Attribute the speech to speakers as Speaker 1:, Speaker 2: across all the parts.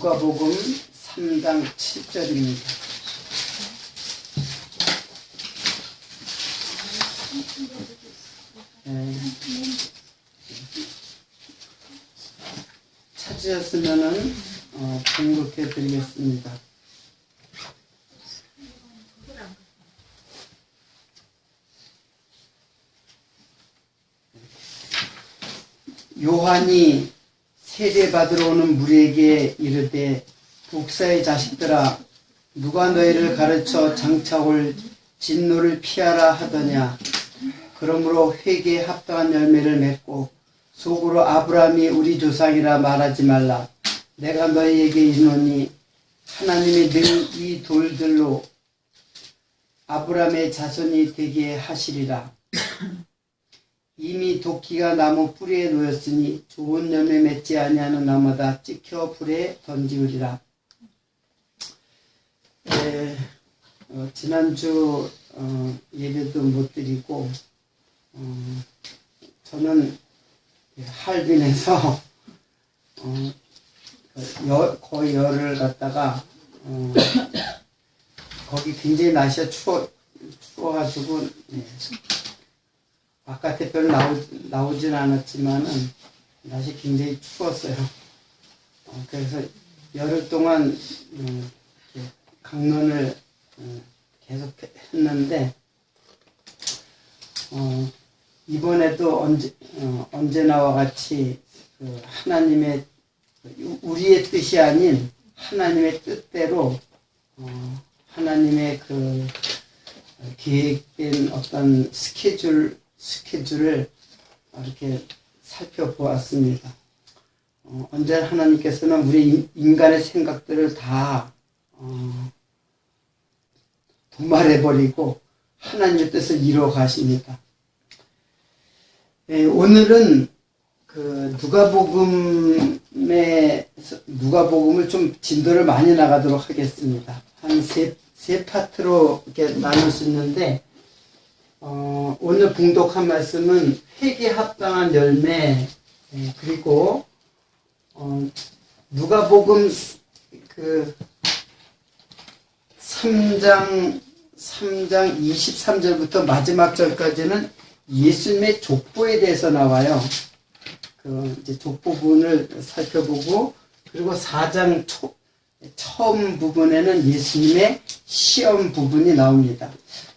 Speaker 1: 누가복음 3장 7절입니다. 찾으셨으면은 등록해 드리겠습니다. 요한이 세례받으러 오는 무리에게 이르되 독사의 자식들아 누가 너희를 가르쳐 장차올 진노를 피하라 하더냐. 그러므로 회개에 합당한 열매를 맺고 속으로 아브라함이 우리 조상이라 말하지 말라. 내가 너희에게 이르노니 하나님이 늘 이 돌들로 아브라함의 자손이 되게 하시리라. 이미 도끼가 나무 뿌리에 놓였으니 좋은 열매 맺지 아니하는 나무마다 찍혀 불에 던지우리라. 지난주 예배도 못 드리고 저는 할빈에서 거의 열흘 갔다가 거기 굉장히 날씨가 추워가지고 바깥에 별로 나오진 않았지만은 날씨 굉장히 추웠어요. 그래서 열흘 동안 강론을 계속 했는데 이번에도 언제나와 같이 그 하나님의 우리의 뜻이 아닌 하나님의 뜻대로 하나님의 그 계획된 어떤 스케줄을 이렇게 살펴보았습니다. 언제나 하나님께서는 우리 인간의 생각들을 다 도말해버리고 하나님의 뜻을 이루어 가십니다. 오늘은 그 누가복음을 좀 진도를 많이 나가도록 하겠습니다. 한 세 파트로 이렇게 나눌 수 있는데 오늘 봉독한 말씀은 회개에 합당한 열매, 그리고 누가복음 그 3장 23절부터 마지막 절까지는 예수님의 족보에 대해서 나와요. 이제 족보분을 살펴보고, 그리고 4장 처음 부분에는 예수님의 시험 부분이 나옵니다.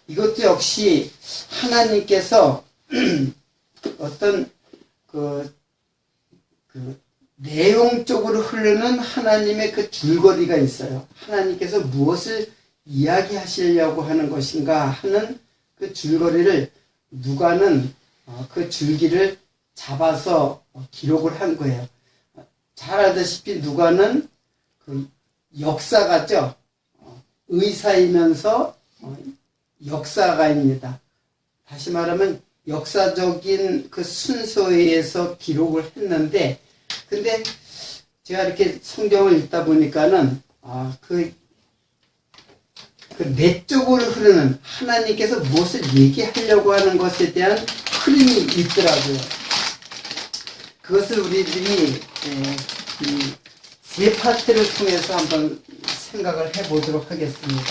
Speaker 1: 이것도 역시 하나님께서 어떤 그 내용적으로 흐르는 하나님의 그 줄거리가 있어요. 하나님께서 무엇을 이야기하시려고 하는 것인가 하는 그 줄거리를 누가는 그 줄기를 잡아서 기록을 한 거예요. 잘 알다시피 누가는 그 역사가죠. 의사이면서 역사가입니다. 다시 말하면 역사적인 그 순서에 의해서 기록을 했는데, 근데 제가 이렇게 성경을 읽다 보니까는 그 내적으로 흐르는 하나님께서 무엇을 얘기하려고 하는 것에 대한 흐름이 있더라고요. 그것을 우리들이 이 세 파트를 통해서 한번 생각을 해보도록 하겠습니다.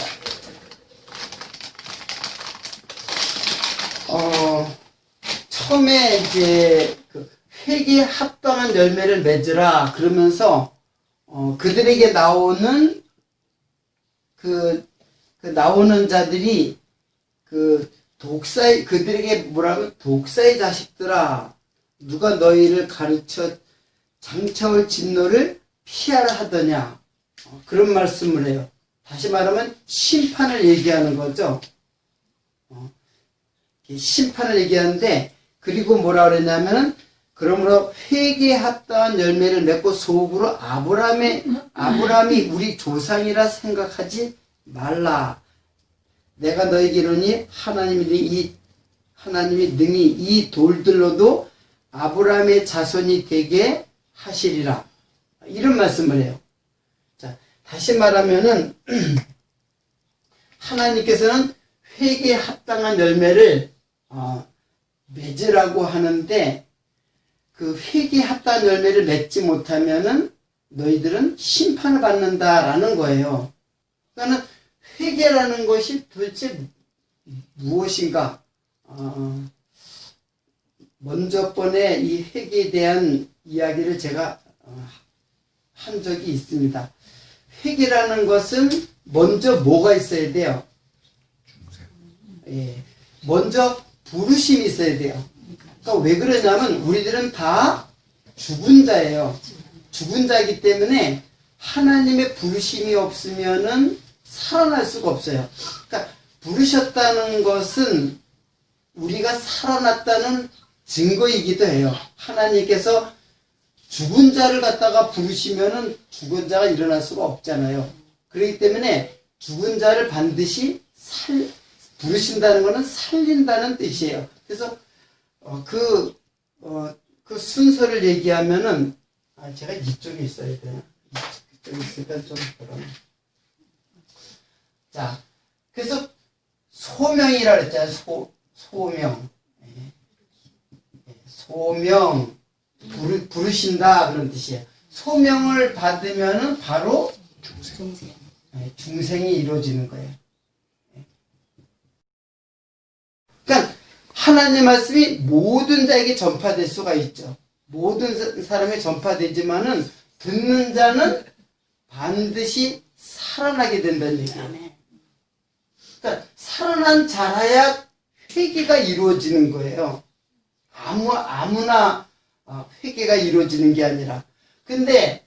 Speaker 1: 처음에 이제 그 회개에 합당한 열매를 맺으라 그러면서 그들에게 나오는 나오는 자들이 그들에게 뭐라고, 독사의 자식들아 누가 너희를 가르쳐 장차올 진노를 피하라 하더냐, 그런 말씀을 해요. 다시 말하면 심판을 얘기하는 거죠. 심판을 얘기하는데, 그리고 뭐라 그랬냐면은 그러므로 회개에 합당한 열매를 맺고 속으로 아브라함이 우리 조상이라 생각하지 말라. 내가 너에게 이르니 하나님이 능히 이 돌들로도 아브라함의 자손이 되게 하시리라. 이런 말씀을 해요. 자, 다시 말하면은 하나님께서는 회개에 합당한 열매를 맺으라고 하는데, 그 회개에 합당한 열매를 맺지 못하면은 너희들은 심판을 받는다라는 거예요. 그러니까 회개라는 것이 도대체 무엇인가? 먼저 번에 이 회개에 대한 이야기를 제가 한 적이 있습니다. 회개라는 것은 먼저 뭐가 있어야 돼요? 예, 먼저 부르심이 있어야 돼요. 그러니까 왜 그러냐면 우리들은 다 죽은 자예요. 죽은 자이기 때문에 하나님의 부르심이 없으면은 살아날 수가 없어요. 그러니까 부르셨다는 것은 우리가 살아났다는 증거이기도 해요. 하나님께서 죽은 자를 갖다가 부르시면은 죽은 자가 일어날 수가 없잖아요. 그렇기 때문에 죽은 자를 반드시 부르신다는 것은 살린다는 뜻이에요. 그래서 그 순서를 얘기하면은 제가 이쪽에 있어야 되나? 이쪽에 있으니까 좀 그런. 자, 그래서 소명이라 그랬잖아요. 소명. 소명. 부르신다 그런 뜻이에요. 소명을 받으면은 바로 중생이 이루어지는 거예요. 그러니까 하나님의 말씀이 모든 자에게 전파될 수가 있죠. 모든 사람에 전파되지만은 듣는 자는 반드시 살아나게 된다는 얘기예요. 그러니까 살아난 자라야 회개가 이루어지는 거예요. 아무나 회개가 이루어지는 게 아니라. 근데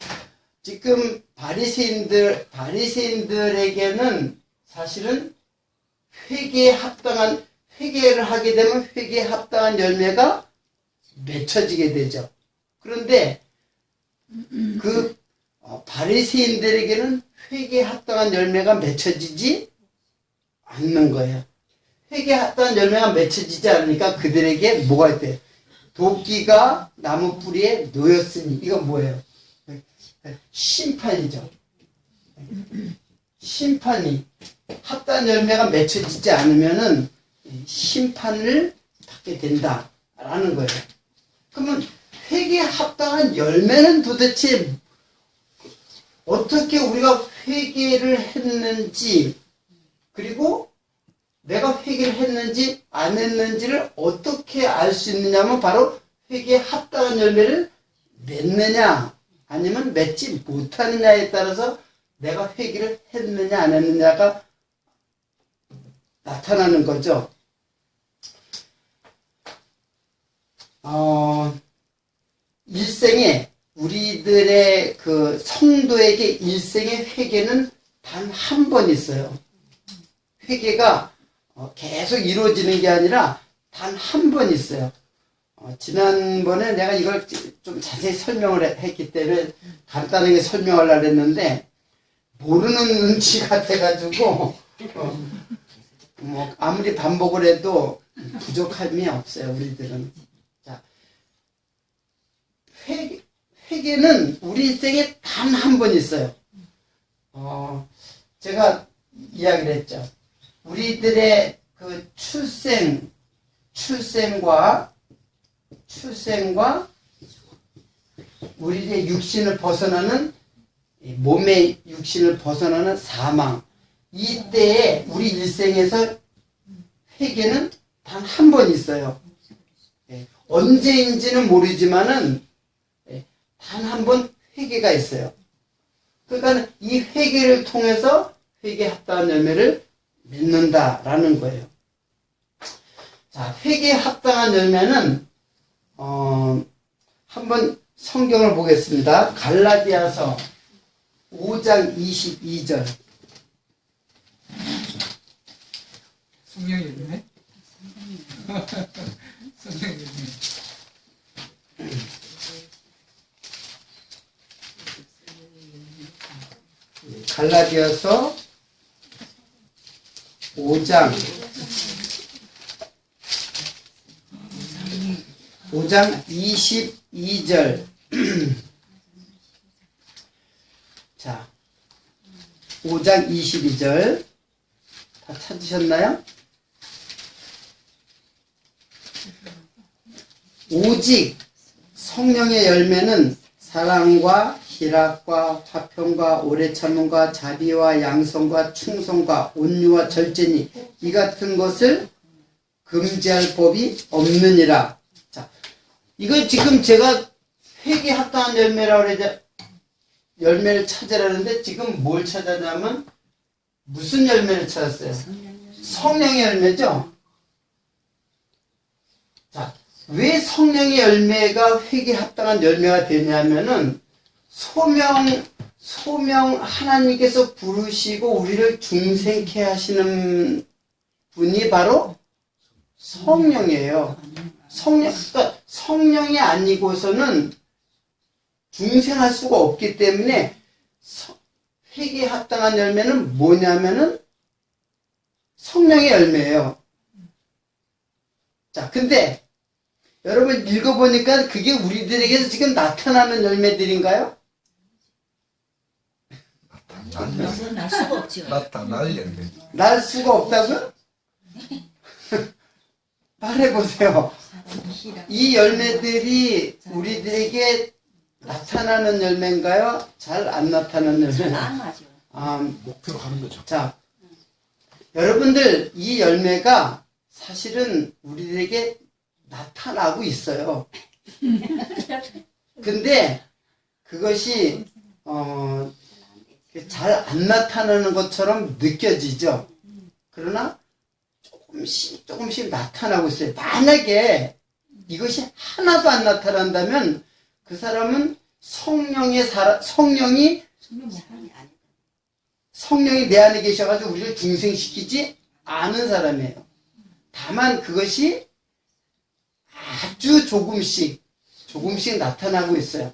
Speaker 1: 지금 바리새인들에게는 사실은 회개를 하게 되면 회개에 합당한 열매가 맺혀지게 되죠. 그런데 그 바리새인들에게는 회개에 합당한 열매가 맺혀지지 않는 거예요. 회개에 합당한 열매가 맺혀지지 않으니까 그들에게 뭐가 있대요? 도끼가 나무 뿌리에 놓였으니. 이건 뭐예요? 심판이죠. 심판이 합당한 열매가 맺혀지지 않으면은 심판을 받게 된다라는 거예요. 그러면 회개에 합당한 열매는 도대체 어떻게 우리가 회개를 했는지, 그리고 내가 회개를 했는지 안 했는지를 어떻게 알 수 있느냐면 바로 회개에 합당한 열매를 맺느냐 아니면 맺지 못하느냐에 따라서 내가 회개를 했느냐 안 했느냐가 나타나는 거죠. 일생에 우리들의 그 성도에게 일생의 회개는 단 한 번 있어요. 회개가 계속 이루어지는 게 아니라 단 한 번 있어요. 지난번에 내가 이걸 좀 자세히 설명을 했기 때문에 간단하게 설명하려고 했는데 모르는 눈치가 돼가지고 뭐 아무리 반복을 해도 부족함이 없어요. 우리들은. 자, 회개는 우리 인생에 단 한 번 있어요. 제가 이야기를 했죠. 우리들의 그 출생과 우리의 육신을 벗어나는 몸의 육신을 벗어나는 사망, 이때에 우리 일생에서 회개는 단 한 번 있어요. 언제인지는 모르지만은 단 한 번 회개가 있어요. 그러니까 이 회개를 통해서 회개에 합당한 열매를 맺는다라는 거예요. 자, 회개에 합당한 열매는 한번 성경을 보겠습니다. 갈라디아서 5장 22절.
Speaker 2: 성령이 있네. 성령이 있네.
Speaker 1: 갈라디아서 5장 22절. 자, 5장 22절 다 찾으셨나요? 오직 성령의 열매는 사랑과 희락과 화평과 오래 참음과 자비와 양성과 충성과 온유와 절제니 이 같은 것을 금지할 법이 없느니라. 자, 이거 지금 제가 회개 합당한 열매라고 그러죠. 열매를 찾으라는데 지금 뭘 찾았냐면 무슨 열매를 찾았어요? 성령의 열매죠? 자, 왜 성령의 열매가 회개에 합당한 열매가 되냐면은 소명 하나님께서 부르시고 우리를 중생케 하시는 분이 바로 성령이에요. 그러니까 성령이 아니고서는 중생할 수가 없기 때문에 회개에 합당한 열매는 뭐냐면은 성령의 열매예요. 자, 근데 여러분 읽어보니까 그게 우리들에게서 지금 나타나는 열매들인가요?
Speaker 3: 날 수가 없죠.
Speaker 4: 나타날 열매.
Speaker 1: 날 수가 없다고요? 말해보세요. 이 열매들이 우리들에게 나타나는 열매인가요? 잘 안 나타나는 열매?
Speaker 3: 안 맞아.
Speaker 4: 목표로 하는 거죠.
Speaker 1: 자, 여러분들 이 열매가 사실은 우리들에게 나타나고 있어요. 근데 그것이 잘 안 나타나는 것처럼 느껴지죠. 그러나 조금씩 나타나고 있어요. 만약에 이것이 하나도 안 나타난다면 그 사람은 성령이 내 안에 계셔가지고 우리를 중생시키지 않은 사람이에요. 다만 그것이 아주 조금씩 나타나고 있어요.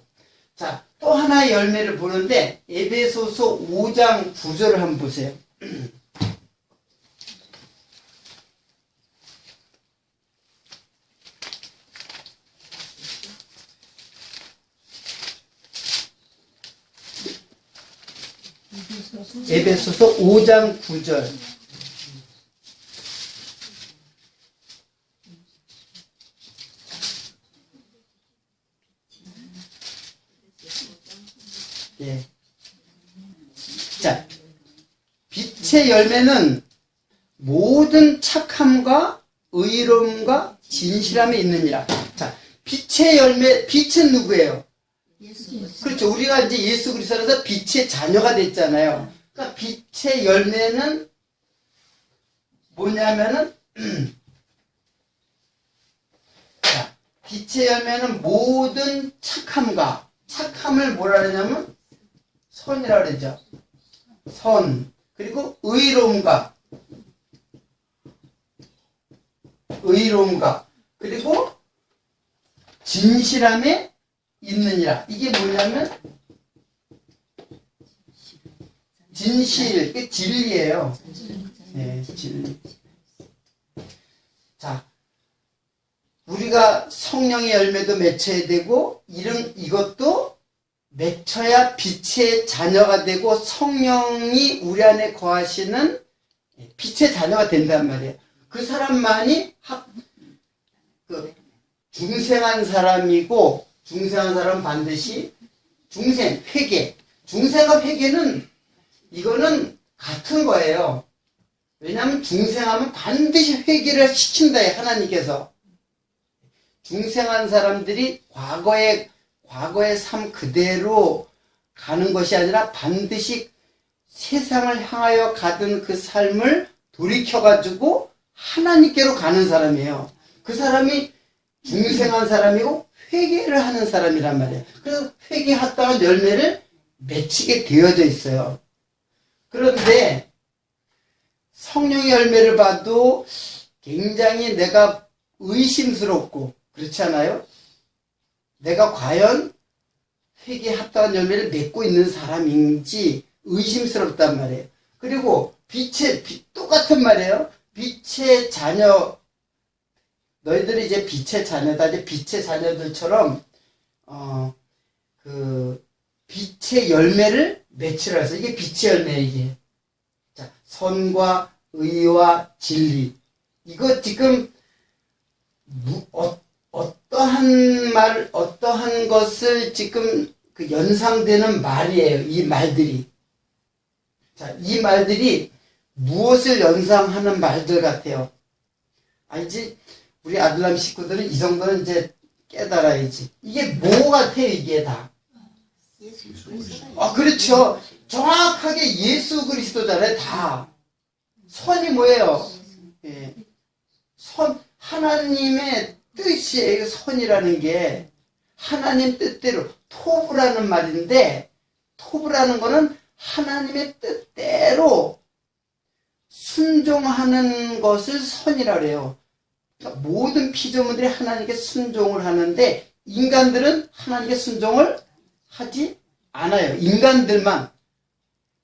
Speaker 1: 자, 또 하나의 열매를 보는데 에베소서 5장 9절을 한번 보세요. 에베소서 5장 9절. 예. 자, 빛의 열매는 모든 착함과 의로움과 진실함에 있느니라. 자, 빛의 열매, 빛은 누구예요? 그렇죠. 우리가 이제 예수 그리스도라서 빛의 자녀가 됐잖아요. 그러니까 빛의 열매는 뭐냐면은 자, 빛의 열매는 모든 착함을 뭐라 그러냐면 선이라 그러죠. 선. 그리고 의로움과 그리고 진실함에 있느니라. 이게 뭐냐면 진실, 이게 진리예요. 네, 진리. 자, 우리가 성령의 열매도 맺혀야 되고 이것도 맺혀야 빛의 자녀가 되고 성령이 우리 안에 거하시는 빛의 자녀가 된단 말이에요. 그 사람만이 중생한 사람이고 중생한 사람은 반드시 중생과 회개는 이거는 같은 거예요. 왜냐하면 중생하면 반드시 회개를 시킨다 하나님께서. 중생한 사람들이 과거의 삶 그대로 가는 것이 아니라 반드시 세상을 향하여 가던 그 삶을 돌이켜가지고 하나님께로 가는 사람이에요. 그 사람이 중생한 사람이고 회개를 하는 사람이란 말이에요. 그래서 회개했다가 열매를 맺히게 되어져 있어요. 그런데 성령의 열매를 봐도 굉장히 내가 의심스럽고 그렇지 않아요? 내가 과연 회개에 합당한 열매를 맺고 있는 사람인지 의심스럽단 말이에요. 그리고 똑같은 말이에요. 빛의 자녀, 너희들이 이제 빛의 자녀다. 이제 빛의 자녀들처럼, 빛의 열매를 맺히라 해서 이게 빛의 열매, 이게. 자, 선과 의와 진리. 이거 지금, 어떠한 것을 지금 그 연상되는 말이에요. 이 말들이. 자, 이 말들이 무엇을 연상하는 말들 같아요? 알지? 우리 아들남 식구들은 이 정도는 이제 깨달아야지. 이게 뭐 같아요, 이게 다? 그렇죠. 정확하게 예수 그리스도잖아요, 다. 선이 뭐예요? 예. 하나님의 뜻이에요, 선이라는 게. 하나님 뜻대로, 토브라는 말인데, 토브라는 거는 하나님의 뜻대로 순종하는 것을 선이라고 해요. 그러니까 모든 피조물들이 하나님께 순종을 하는데, 인간들은 하나님께 순종을 하지 않아요. 인간들만.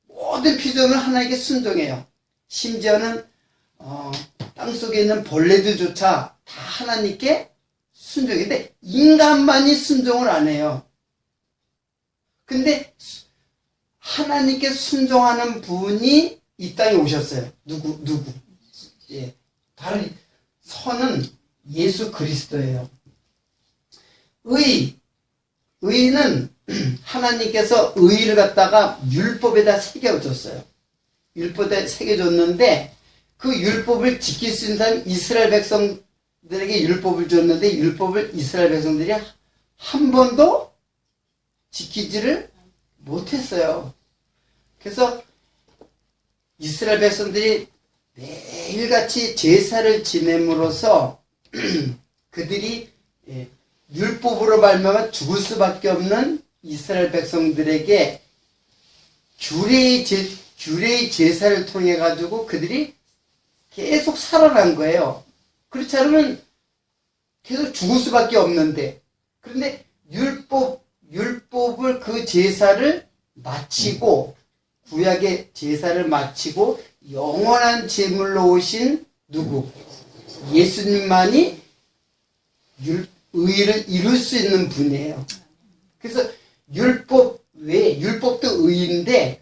Speaker 1: 모든 피조물은 하나님께 순종해요. 심지어는 땅속에 있는 벌레들조차 다 하나님께 순종인데 인간만이 순종을 안 해요. 근데 하나님께 순종하는 분이 이 땅에 오셨어요. 누구? 예, 바로 선은 예수 그리스도예요. 의는 하나님께서 의를 갖다가 율법에다 새겨줬어요. 율법에 새겨줬는데 그 율법을 지킬 수 있는 사람이 이스라엘 백성들에게 율법을 줬는데 율법을 이스라엘 백성들이 한 번도 지키지를 못했어요. 그래서 이스라엘 백성들이 매일같이 제사를 지냄으로써 그들이 율법으로 말미암아 죽을 수밖에 없는 이스라엘 백성들에게 규례의 제사를 통해 가지고 그들이 계속 살아난 거예요. 그렇지 않으면 계속 죽을 수밖에 없는데, 그런데 율법을 그 제사를 마치고 구약의 제사를 마치고 영원한 제물로 오신 누구? 예수님만이 의를 이룰 수 있는 분이에요. 그래서 율법도 의인데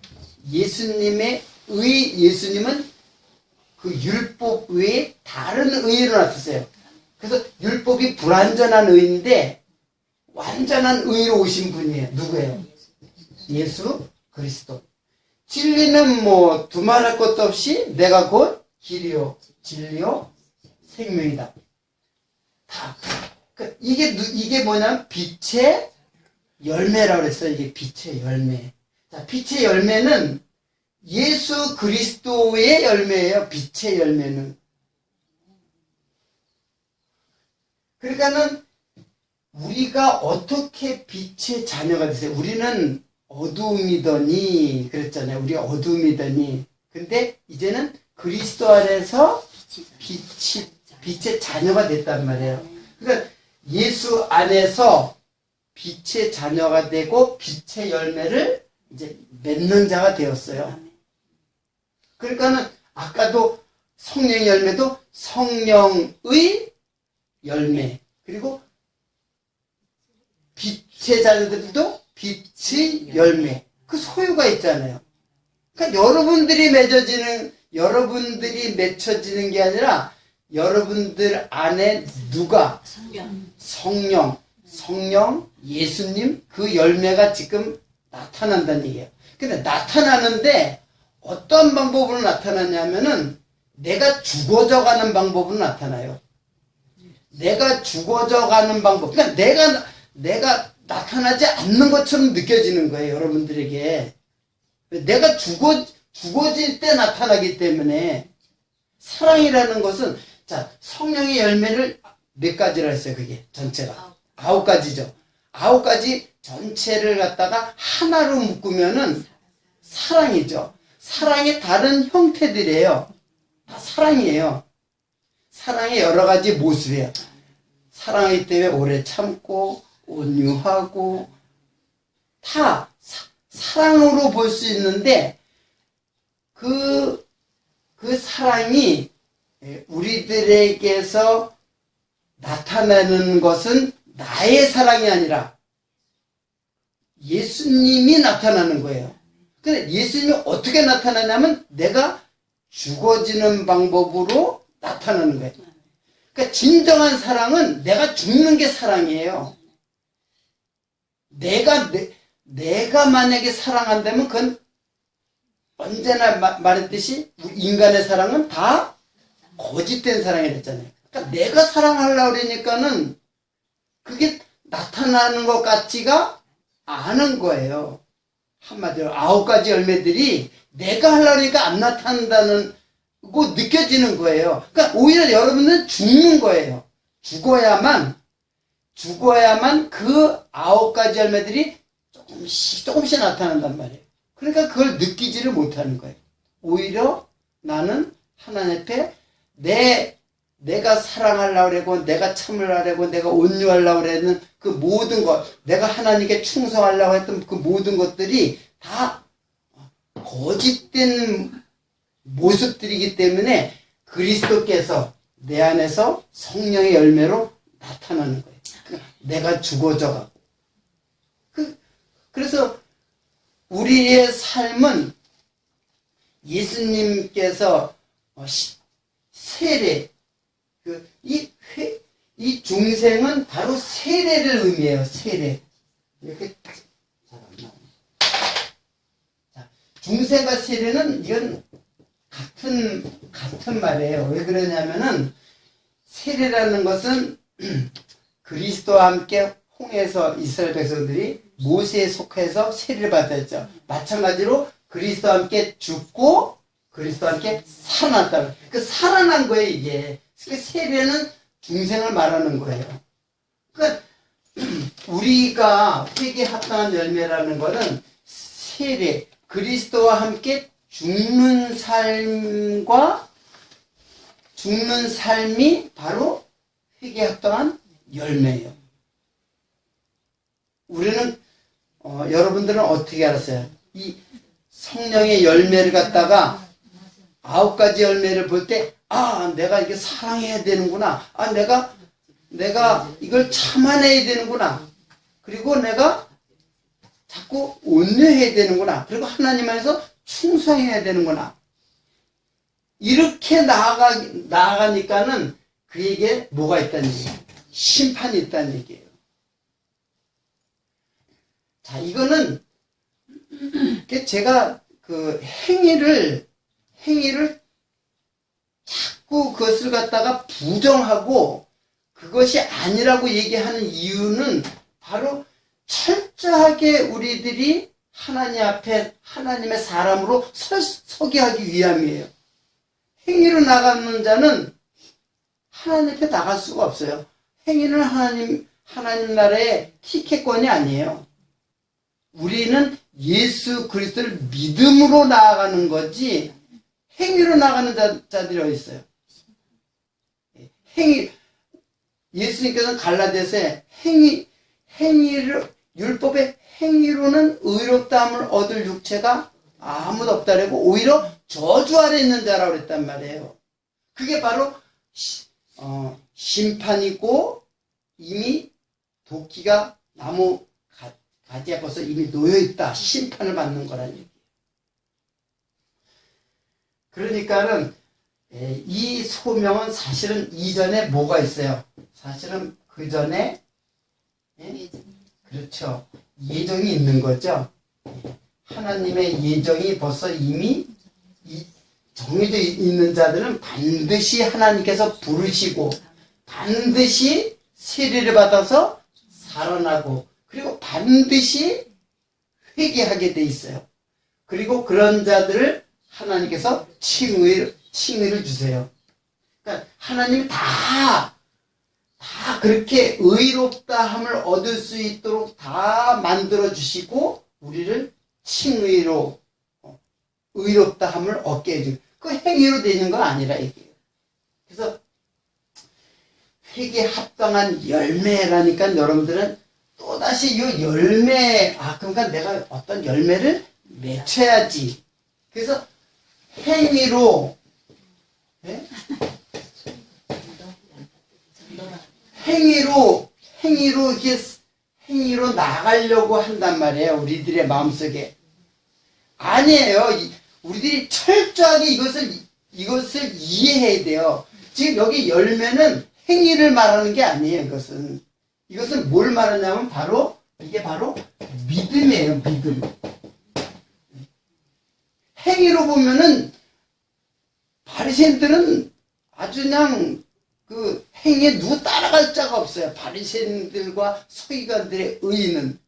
Speaker 1: 예수님은 그 율법 외에 다른 의를 나타내세요. 그래서 율법이 불완전한 의인데 완전한 의로 오신 분이에요. 누구예요? 예수 그리스도. 진리는 뭐 두말할 것도 없이 내가 곧 길이요 진리요 생명이다. 다. 이게 뭐냐면 빛의 열매라고 그랬어요. 이게 빛의 열매. 자, 빛의 열매는 예수 그리스도의 열매예요. 빛의 열매는. 그러니까는 우리가 어떻게 빛의 자녀가 되세요? 우리는 어두움이더니 그랬잖아요. 우리가 어두움이더니. 근데 이제는 그리스도 안에서 빛의 자녀가 됐단 말이에요. 그러니까 예수 안에서 빛의 자녀가 되고 빛의 열매를 이제 맺는 자가 되었어요. 그러니까는 아까도 성령의 열매도 성령의 열매, 그리고 빛의 자녀들도 빛의 열매, 그 소유가 있잖아요. 그러니까 여러분들이 맺혀지는 게 아니라 여러분들 안에 누가? 성령, 예수님, 그 열매가 지금 나타난다는 얘기예요. 근데 나타나는데 어떤 방법으로 나타나냐면은 내가 죽어져 가는 방법으로 나타나요. 내가 죽어져 가는 방법. 그러니까 내가 나타나지 않는 것처럼 느껴지는 거예요, 여러분들에게. 내가 죽어질 때 나타나기 때문에 사랑이라는 것은, 자, 성령의 열매를 몇 가지라 했어요, 그게 전체가. 9가지죠. 9가지 전체를 갖다가 하나로 묶으면은 사랑이죠. 사랑의 다른 형태들이에요. 다 사랑이에요. 사랑의 여러 가지 모습이에요. 사랑하기 때문에 오래 참고 온유하고 다 사랑으로 볼 수 있는데 그 사랑이 우리들에게서 나타나는 것은 나의 사랑이 아니라 예수님이 나타나는 거예요. 근데 예수님이 어떻게 나타나냐면 내가 죽어지는 방법으로 나타나는 거예요. 그러니까 진정한 사랑은 내가 죽는 게 사랑이에요. 내가 만약에 사랑한다면 그건 언제나 말했듯이 인간의 사랑은 다 거짓된 사랑이 됐잖아요. 그러니까 내가 사랑하려고 그러니까는 그게 나타나는 것 같지가 않은 거예요. 한마디로 9가지 열매들이 내가 하려고 그러니까 안 나타난다는 거 느껴지는 거예요. 그러니까 오히려 여러분은 죽는 거예요. 죽어야만 그 9가지 열매들이 조금씩 나타난단 말이에요. 그러니까 그걸 느끼지를 못하는 거예요. 오히려 나는 하나님 앞에 내가 사랑하려고 그러고, 내가 참으려고 하고, 내가 온유하려고 그러는 그 모든 것, 내가 하나님께 충성하려고 했던 그 모든 것들이 다 거짓된 모습들이기 때문에 그리스도께서 내 안에서 성령의 열매로 나타나는 거예요. 내가 죽어져가고. 그래서 우리의 삶은 예수님께서 세례, 이 중생은 바로 세례를 의미해요. 세례. 이렇게 잘 안 나오네. 자, 중생과 세례는 이건 같은 말이에요. 왜 그러냐면은 세례라는 것은 그리스도와 함께 홍해에서 이스라엘 백성들이 모세에 속해서 세례를 받았죠. 마찬가지로 그리스도와 함께 죽고 그리스도와 함께 살아났다. 그 살아난 거예요, 이게. 세례는 중생을 말하는 거예요. 그러니까 우리가 회개에 합당한 열매라는 거는 세례, 그리스도와 함께 죽는 삶이 바로 회개에 합당한 열매예요. 우리는 여러분들은 어떻게 알았어요? 이 성령의 열매를 갖다가 9가지 열매를 볼 때, 내가 이게 사랑해야 되는구나. 내가 이걸 참아내야 되는구나. 그리고 내가 자꾸 온유해야 되는구나. 그리고 하나님 안에서 충성해야 되는구나. 이렇게 나아가니까는 그에게 뭐가 있다는 얘기예요? 심판이 있다는 얘기예요. 자, 이거는 제가 그 행위를 자꾸 그것을 갖다가 부정하고 그것이 아니라고 얘기하는 이유는 바로 철저하게 우리들이 하나님 앞에 하나님의 사람으로 서게 하기 위함이에요. 행위로 나가는 자는 하나님 앞에 나갈 수가 없어요. 행위는 하나님 나라의 티켓권이 아니에요. 우리는 예수 그리스도를 믿음으로 나아가는 거지 행위로 나가는 자들이 어디 있어요? 예수님께서는 갈라디아서에 율법의 행위로는 의롭다함을 얻을 육체가 아무도 없다라고 오히려 저주 아래 있는 자라고 그랬단 말이에요. 그게 바로 심판이고 이미 도끼가 나무 가지에 벌써 이미 놓여있다. 심판을 받는 거라는 얘기예요. 그러니까는 이 소명은 사실은 이전에 뭐가 있어요? 사실은 그 전에 그렇죠. 예정이 있는 거죠. 하나님의 예정이 벌써 이미 정해져 있는 자들은 반드시 하나님께서 부르시고 반드시 세례를 받아서 살아나고 그리고 반드시 회개하게 돼 있어요. 그리고 그런 자들을 하나님께서 칭의를 주세요. 그러니까 하나님이 다 그렇게 의롭다함을 얻을 수 있도록 다 만들어 주시고 우리를 칭의로 의롭다함을 얻게 해주고 그 행위로 되는 건 아니라 이게요. 그래서 회개에 합당한 열매라니까 여러분들은 또다시 이 열매 그러니까 내가 어떤 열매를 맺혀야지. 그래서 행위로 행위로 나가려고 한단 말이에요. 우리들의 마음속에. 아니에요. 우리들이 철저하게 이것을 이해해야 돼요. 지금 여기 열매는 행위를 말하는 게 아니에요. 이것은 뭘 말하냐면 바로 이게 바로 믿음이에요, 믿음. 행위로 보면은 바리새인들은 아주 그냥 그 행위에 누구 따라갈 자가 없어요. 바리새인들과 서기관들의 의의는.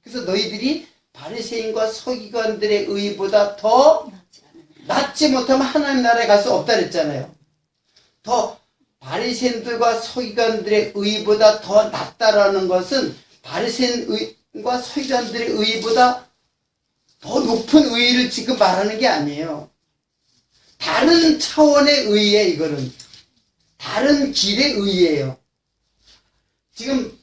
Speaker 1: 그래서 너희들이 바리새인과 서기관들의 의의보다 더 낫지 못하면 하나님 나라에 갈 수 없다 그랬잖아요. 더 바리새인들과 서기관들의 의의보다 더 낫다라는 것은 바리새인과 서기관들의 의의보다 더 높은 의의를 지금 말하는 게 아니에요. 다른 차원의 의의에 이거는 다른 길의 의의예요. 지금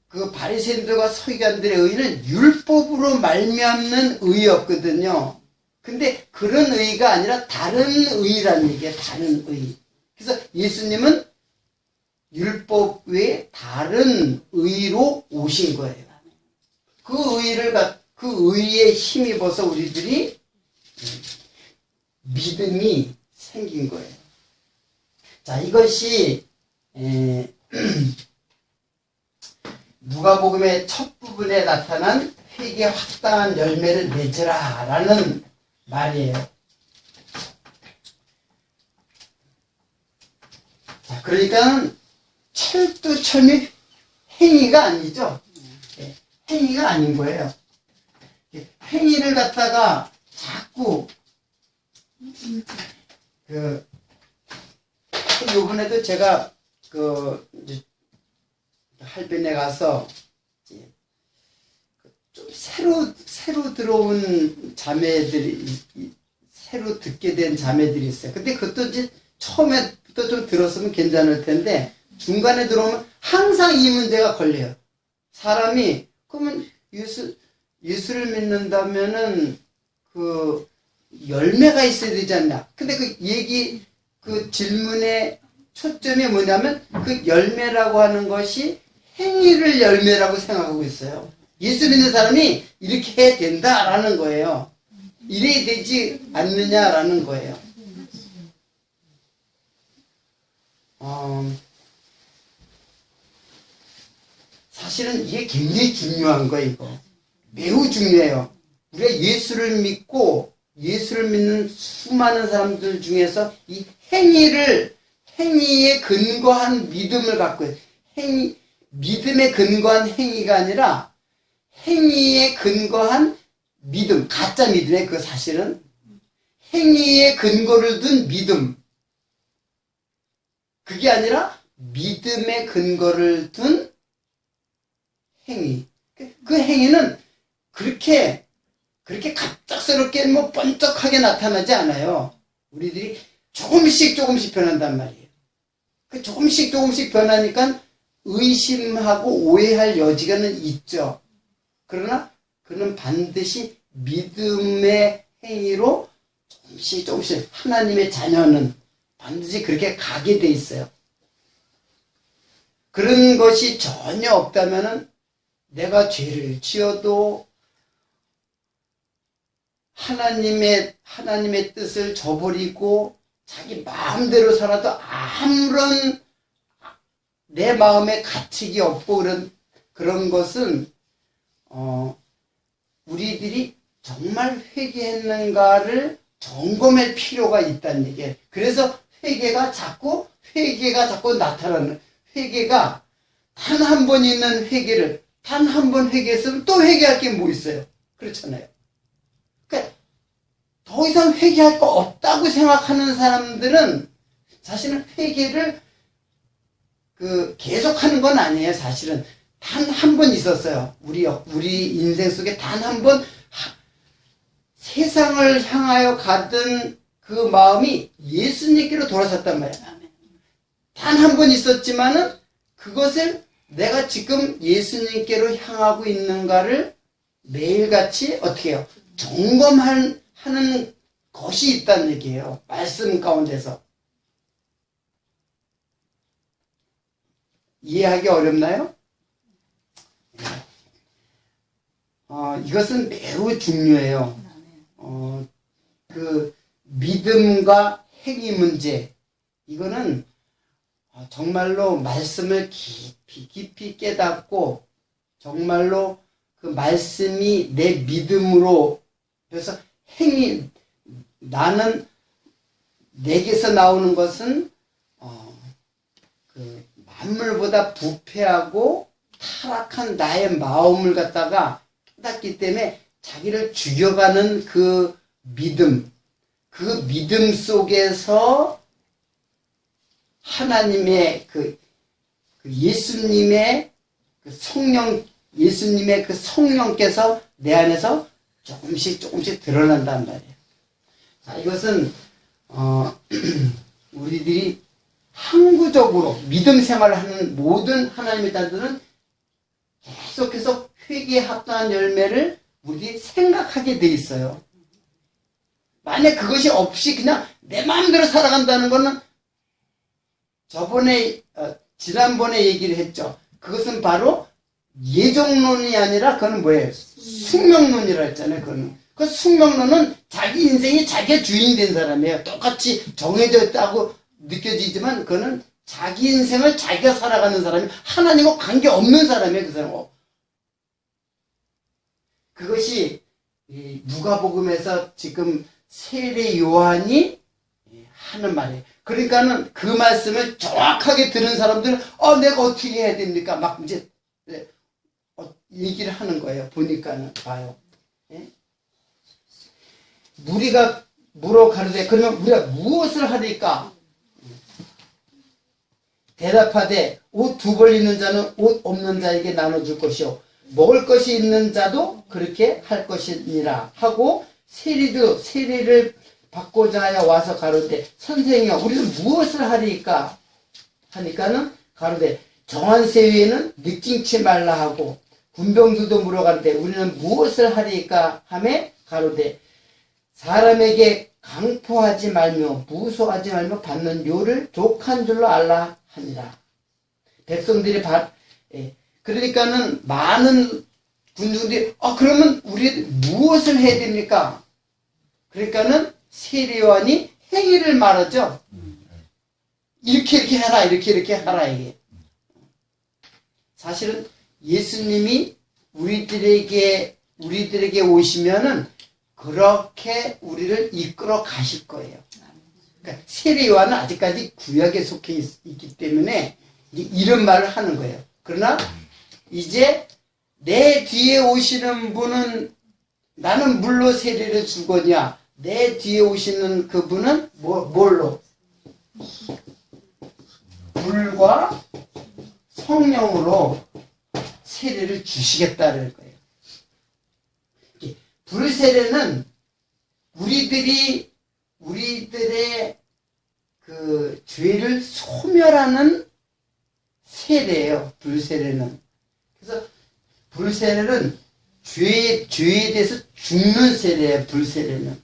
Speaker 1: 그 바리새인들과 서기관들의 의의는 율법으로 말미암는 의의였거든요. 근데 그런 의의가 아니라 다른 의의라는 얘기예요. 다른 의의. 그래서 예수님은 율법 외에 다른 의의로 오신 거예요. 그 의의에 힘입어서 우리들이 믿음이 생긴 거예요. 자, 이것이 누가복음의 첫 부분에 나타난 회개에 확당한 열매를 맺으라 라는 말이에요. 자, 그러니까 철두철미 행위가 아니죠. 행위가 아닌 거예요. 행위를 갖다가 자꾸 요번에도 제가 이제 할변에 가서 이제 좀 새로 들어온 자매들이 새로 듣게 된 자매들이 있어요. 근데 그것도 이제 처음에부터 좀 들었으면 괜찮을 텐데 중간에 들어오면 항상 이 문제가 걸려요. 사람이 그러면 예수를 믿는다면은 그 열매가 있어야 되지 않나? 근데 그 질문의 초점이 뭐냐면 그 열매라고 하는 것이 행위를 열매라고 생각하고 있어요. 예수 믿는 사람이 이렇게 해야 된다라는 거예요. 이래야 되지 않느냐라는 거예요. 사실은 이게 굉장히 중요한 거예요, 이거. 매우 중요해요. 우리가 예수를 믿고 예수를 믿는 수많은 사람들 중에서 이 행위에 근거한 믿음을 갖고 있어요. 믿음에 근거한 행위가 아니라 행위에 근거한 믿음, 가짜 믿음에 그 사실은 행위에 근거를 둔 믿음. 그게 아니라 믿음에 근거를 둔 행위. 그 행위는 그렇게 갑작스럽게 뭐 번쩍하게 나타나지 않아요. 우리들이 조금씩 변한단 말이에요. 그 조금씩 변하니까 의심하고 오해할 여지가는 있죠. 그러나 그는 반드시 믿음의 행위로 조금씩 하나님의 자녀는 반드시 그렇게 가게 돼 있어요. 그런 것이 전혀 없다면은 내가 죄를 지어도 하나님의 뜻을 저버리고 자기 마음대로 살아도 아무런 내 마음에 가책이 없고 그런 것은 우리들이 정말 회개했는가를 점검할 필요가 있다는 얘기예요. 그래서 회개가 자꾸 나타나는 회개가 단 한 번 있는 회개를 단 한 번 회개했으면 또 회개할 게 뭐 있어요? 그렇잖아요. 그러니까 더 이상 회개할 거 없다고 생각하는 사람들은 사실은 회개를 계속하는 건 아니에요. 사실은 단 한 번 있었어요. 우리 인생 속에 단 한 번 세상을 향하여 가던 그 마음이 예수님께로 돌아섰단 말이에요. 단 한 번 있었지만은 그것을 내가 지금 예수님께로 향하고 있는가를 매일같이 어떻게 해요? 점검하는 것이 있다는 얘기예요. 말씀 가운데서. 이해하기 어렵나요? 이것은 매우 중요해요. 그 믿음과 행위 문제, 이거는 정말로 말씀을 깊이 깨닫고 정말로 그 말씀이 내 믿음으로, 그래서 행위, 나는 내게서 나오는 것은 그 만물보다 부패하고 타락한 나의 마음을 갖다가 깨닫기 때문에 자기를 죽여가는 그 믿음 속에서 하나님의 그 예수님의 그 성령, 예수님의 그 성령께서 내 안에서 조금씩 드러난단 말이에요. 자, 이것은 우리들이 항구적으로 믿음 생활을 하는 모든 하나님의 딸들은 계속해서 회개에 합당한 열매를 우리들이 생각하게 돼 있어요. 만약 그것이 없이 그냥 내 마음대로 살아간다는 거는 지난번에 얘기를 했죠. 그것은 바로 예정론이 아니라 그거는 뭐예요? 숙명론이라 했잖아요. 그 숙명론은 자기 인생이 자기가 주인이 된 사람이에요. 똑같이 정해져 있다고 느껴지지만 그거는 자기 인생을 자기가 살아가는 사람이 하나님과 관계없는 사람이에요. 그 사람은. 그것이 누가복음에서 지금 세례 요한이 하는 말이에요. 그러니까는 그 말씀을 정확하게 들은 사람들은 내가 어떻게 해야 됩니까? 막 이제 얘기를 하는 거예요. 보니까는 봐요. 예? 무리가 물어 가르되 그러면 우리가 무엇을 하리까? 대답하되 옷 두 벌 있는 자는 옷 없는 자에게 나눠줄 것이요 먹을 것이 있는 자도 그렇게 할 것이니라 하고 세리도 세례를 받고자 하여 와서 가로되 선생이여 우리는 무엇을 하리까? 하니까는 가로되 정한 세위에는 늑징치 말라 하고 군병들도 물어가는데 우리는 무엇을 하리까? 하매 가로되 사람에게 강포하지 말며 무소하지 말며 받는 료를 족한 줄로 알라 하니라. 백성들이 그러니까는 많은 군중들이 그러면 우리 무엇을 해야 됩니까? 그러니까는 세례 요한이 행위를 말하죠. 이렇게 해라, 이렇게 하라 이게. 사실은 예수님이 우리들에게 오시면은 그렇게 우리를 이끌어 가실 거예요. 그러니까 세례 요한은 아직까지 구약에 속해 있기 때문에 이런 말을 하는 거예요. 그러나 이제 내 뒤에 오시는 분은 나는 물로 세례를 주거냐. 내 뒤에 오시는 그분은 뭘로? 불과 성령으로 세례를 주시겠다는 거예요. 불세례는 우리들의 그 죄를 소멸하는 세례예요. 불세례는. 그래서 불세례는 죄에 대해서 죽는 세례예요. 불세례는.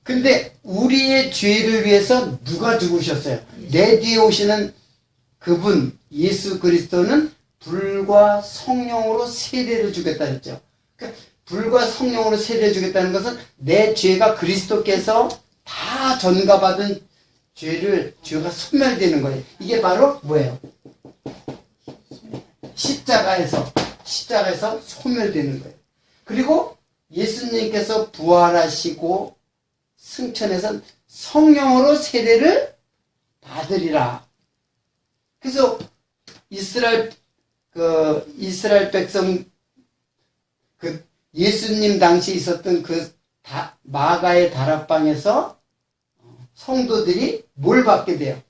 Speaker 1: 근데 우리의 죄를 위해서 누가 죽으셨어요? 내 뒤에 오시는 그분 예수 그리스도는 불과 성령으로 세례를 주겠다 했죠. 그러니까 불과 성령으로 세례를 주겠다는 것은 내 죄가 그리스도께서 다 전가받은 죄가 소멸되는 거예요. 이게 바로 뭐예요? 십자가에서 소멸되는 거예요. 그리고 예수님께서 부활하시고 승천해서 성령으로 세례를 받으리라. 그래서 이스라엘 백성 예수님 당시 있었던 마가의 다락방에서 성도들이 뭘 받게 돼요?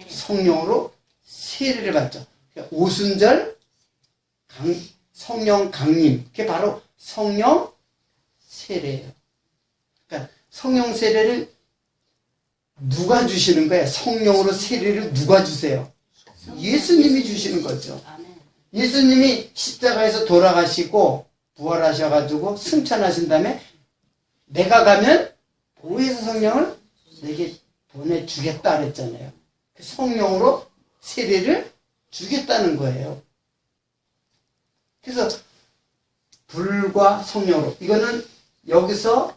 Speaker 1: 성령으로 세례를 받죠. 오순절 성령 강림, 그게 바로 성령 세례예요. 그러니까 성령 세례를 누가 주시는 거예요? 성령으로 세례를 누가 주세요? 예수님이 주시는 거죠. 예수님이 십자가에서 돌아가시고 부활하셔가지고 승천하신 다음에 내가 가면 보혜사 성령을 내게 보내주겠다 그랬잖아요. 그 성령으로 세례를 주겠다는 거예요. 그래서 불과 성령으로 이거는 여기서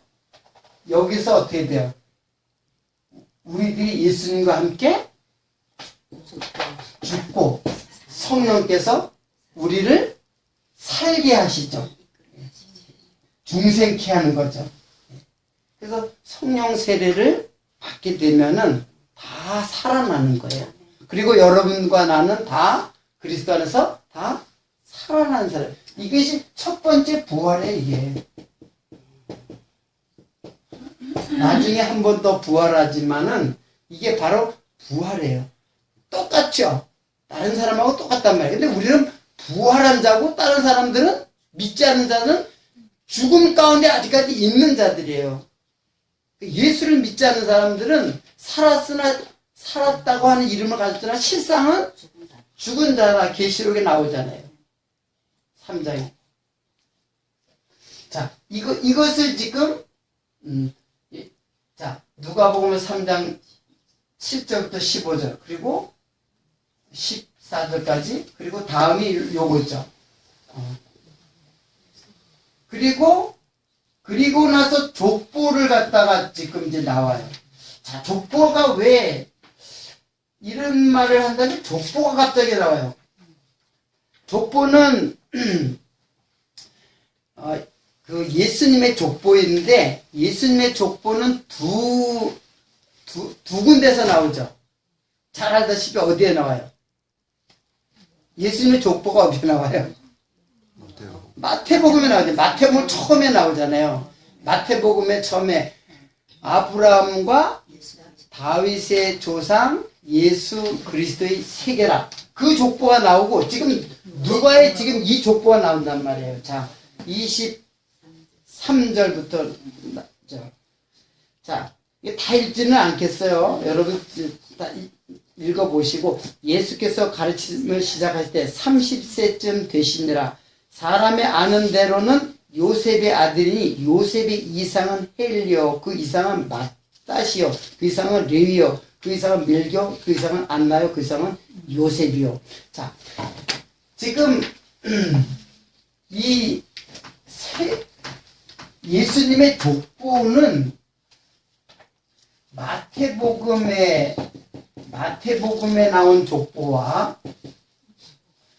Speaker 1: 어떻게 돼요? 우리들이 예수님과 함께 죽고 성령께서 우리를 살게 하시죠. 중생케 하는 거죠. 그래서 성령 세례를 받게 되면은 다 살아나는 거예요. 그리고 여러분과 나는 다 그리스도 안에서 다 살아나는 사람. 이것이 첫 번째 부활이에요, 이게. 나중에 한 번 더 부활하지만은 이게 바로 부활이에요. 똑같죠? 다른 사람하고 똑같단 말이에요. 근데 우리는 부활한 자고 다른 사람들은 믿지 않는 자는 죽음 가운데 아직까지 있는 자들이에요. 예수를 믿지 않는 사람들은 살았다고 하는 이름을 가졌으나 실상은 죽은 자라 계시록에 나오잖아요. 3장에. 자, 이것을 지금 자, 누가복음 3장 7절부터 15절 그리고 14절까지 그리고 다음이 요거죠. 그리고 나서 족보를 갖다가 지금 이제 나와요. 자, 족보가 왜 이런 말을 한다면 족보가 갑자기 나와요. 족보는 그 예수님의 족보인데 예수님의 족보는 두 군데서 나오죠. 잘 알다시피 어디에 나와요? 예수님의 족보가 어디에 나와요? 마태복음에 나오죠. 마태복음 처음에 나오잖아요. 마태복음의 처음에 아브라함과 다윗의 조상 예수 그리스도의 세계라. 그 족보가 나오고 지금 누가의 지금 이 족보가 나온단 말이에요. 자, 23절부터 자, 이게 다 읽지는 않겠어요. 여러분 다 읽어보시고 예수께서 가르침을 시작할 때 30세쯤 되시니라. 사람의 아는 대로는 요셉의 아들이니 요셉의 이상은 헬리오, 그 이상은 마따시오, 그 이상은 레위오, 그 이상은 밀교, 그 이상은 안나요, 그 이상은 요셉이요. 자, 지금 이 예수님의 족보는 마태복음에 나온 족보와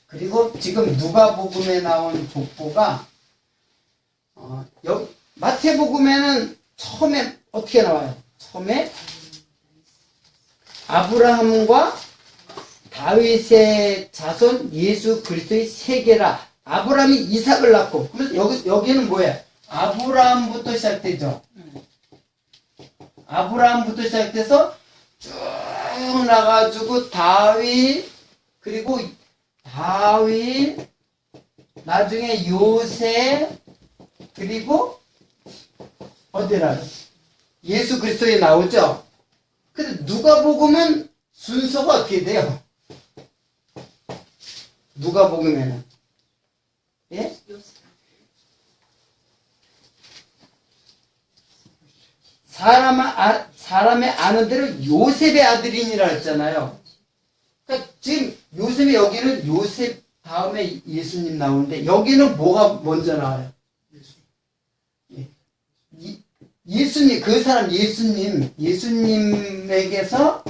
Speaker 1: 그리고 지금 누가복음에 나온 족보가 마태복음에는 처음에 어떻게 나와요? 처음에 아브라함과 다윗의 자손 예수 그리스도의 세계라. 아브라함이 이삭을 낳고 그래서 여기는 뭐예요? 아브라함부터 시작되죠. 아브라함부터 시작돼서 쭉 나가지고 다윗 나중에 요셉 그리고 어디라 예수 그리스도에 나오죠. 근데 누가복음은 순서가 어떻게 돼요? 누가복음에는 예? 사람의 아는 대로 요셉의 아들이니라 했잖아요. 그러니까 지금 요셉이 여기는 요셉 다음에 예수님 나오는데 여기는 뭐가 먼저 나와요? 예수님, 그 사람 예수님에게서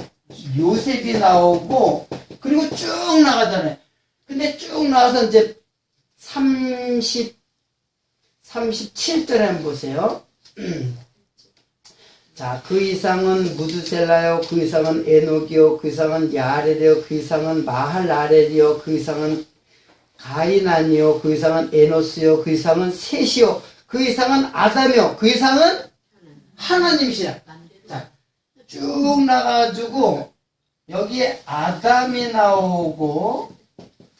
Speaker 1: 요셉이 나오고 그리고 쭉 나가잖아요. 근데 쭉 나와서 이제 37절에 한번 보세요. 자, 그 이상은 무드셀라요, 그 이상은 에녹이요, 그 이상은 야레리요, 그 이상은 마할라렐이요, 그 이상은 가이난이요, 그 이상은 에노스요, 그 이상은 셋이요, 그 이상은 아담이요, 그 이상은 하나님이시라. 자, 쭉 나가지고 여기에 아담이 나오고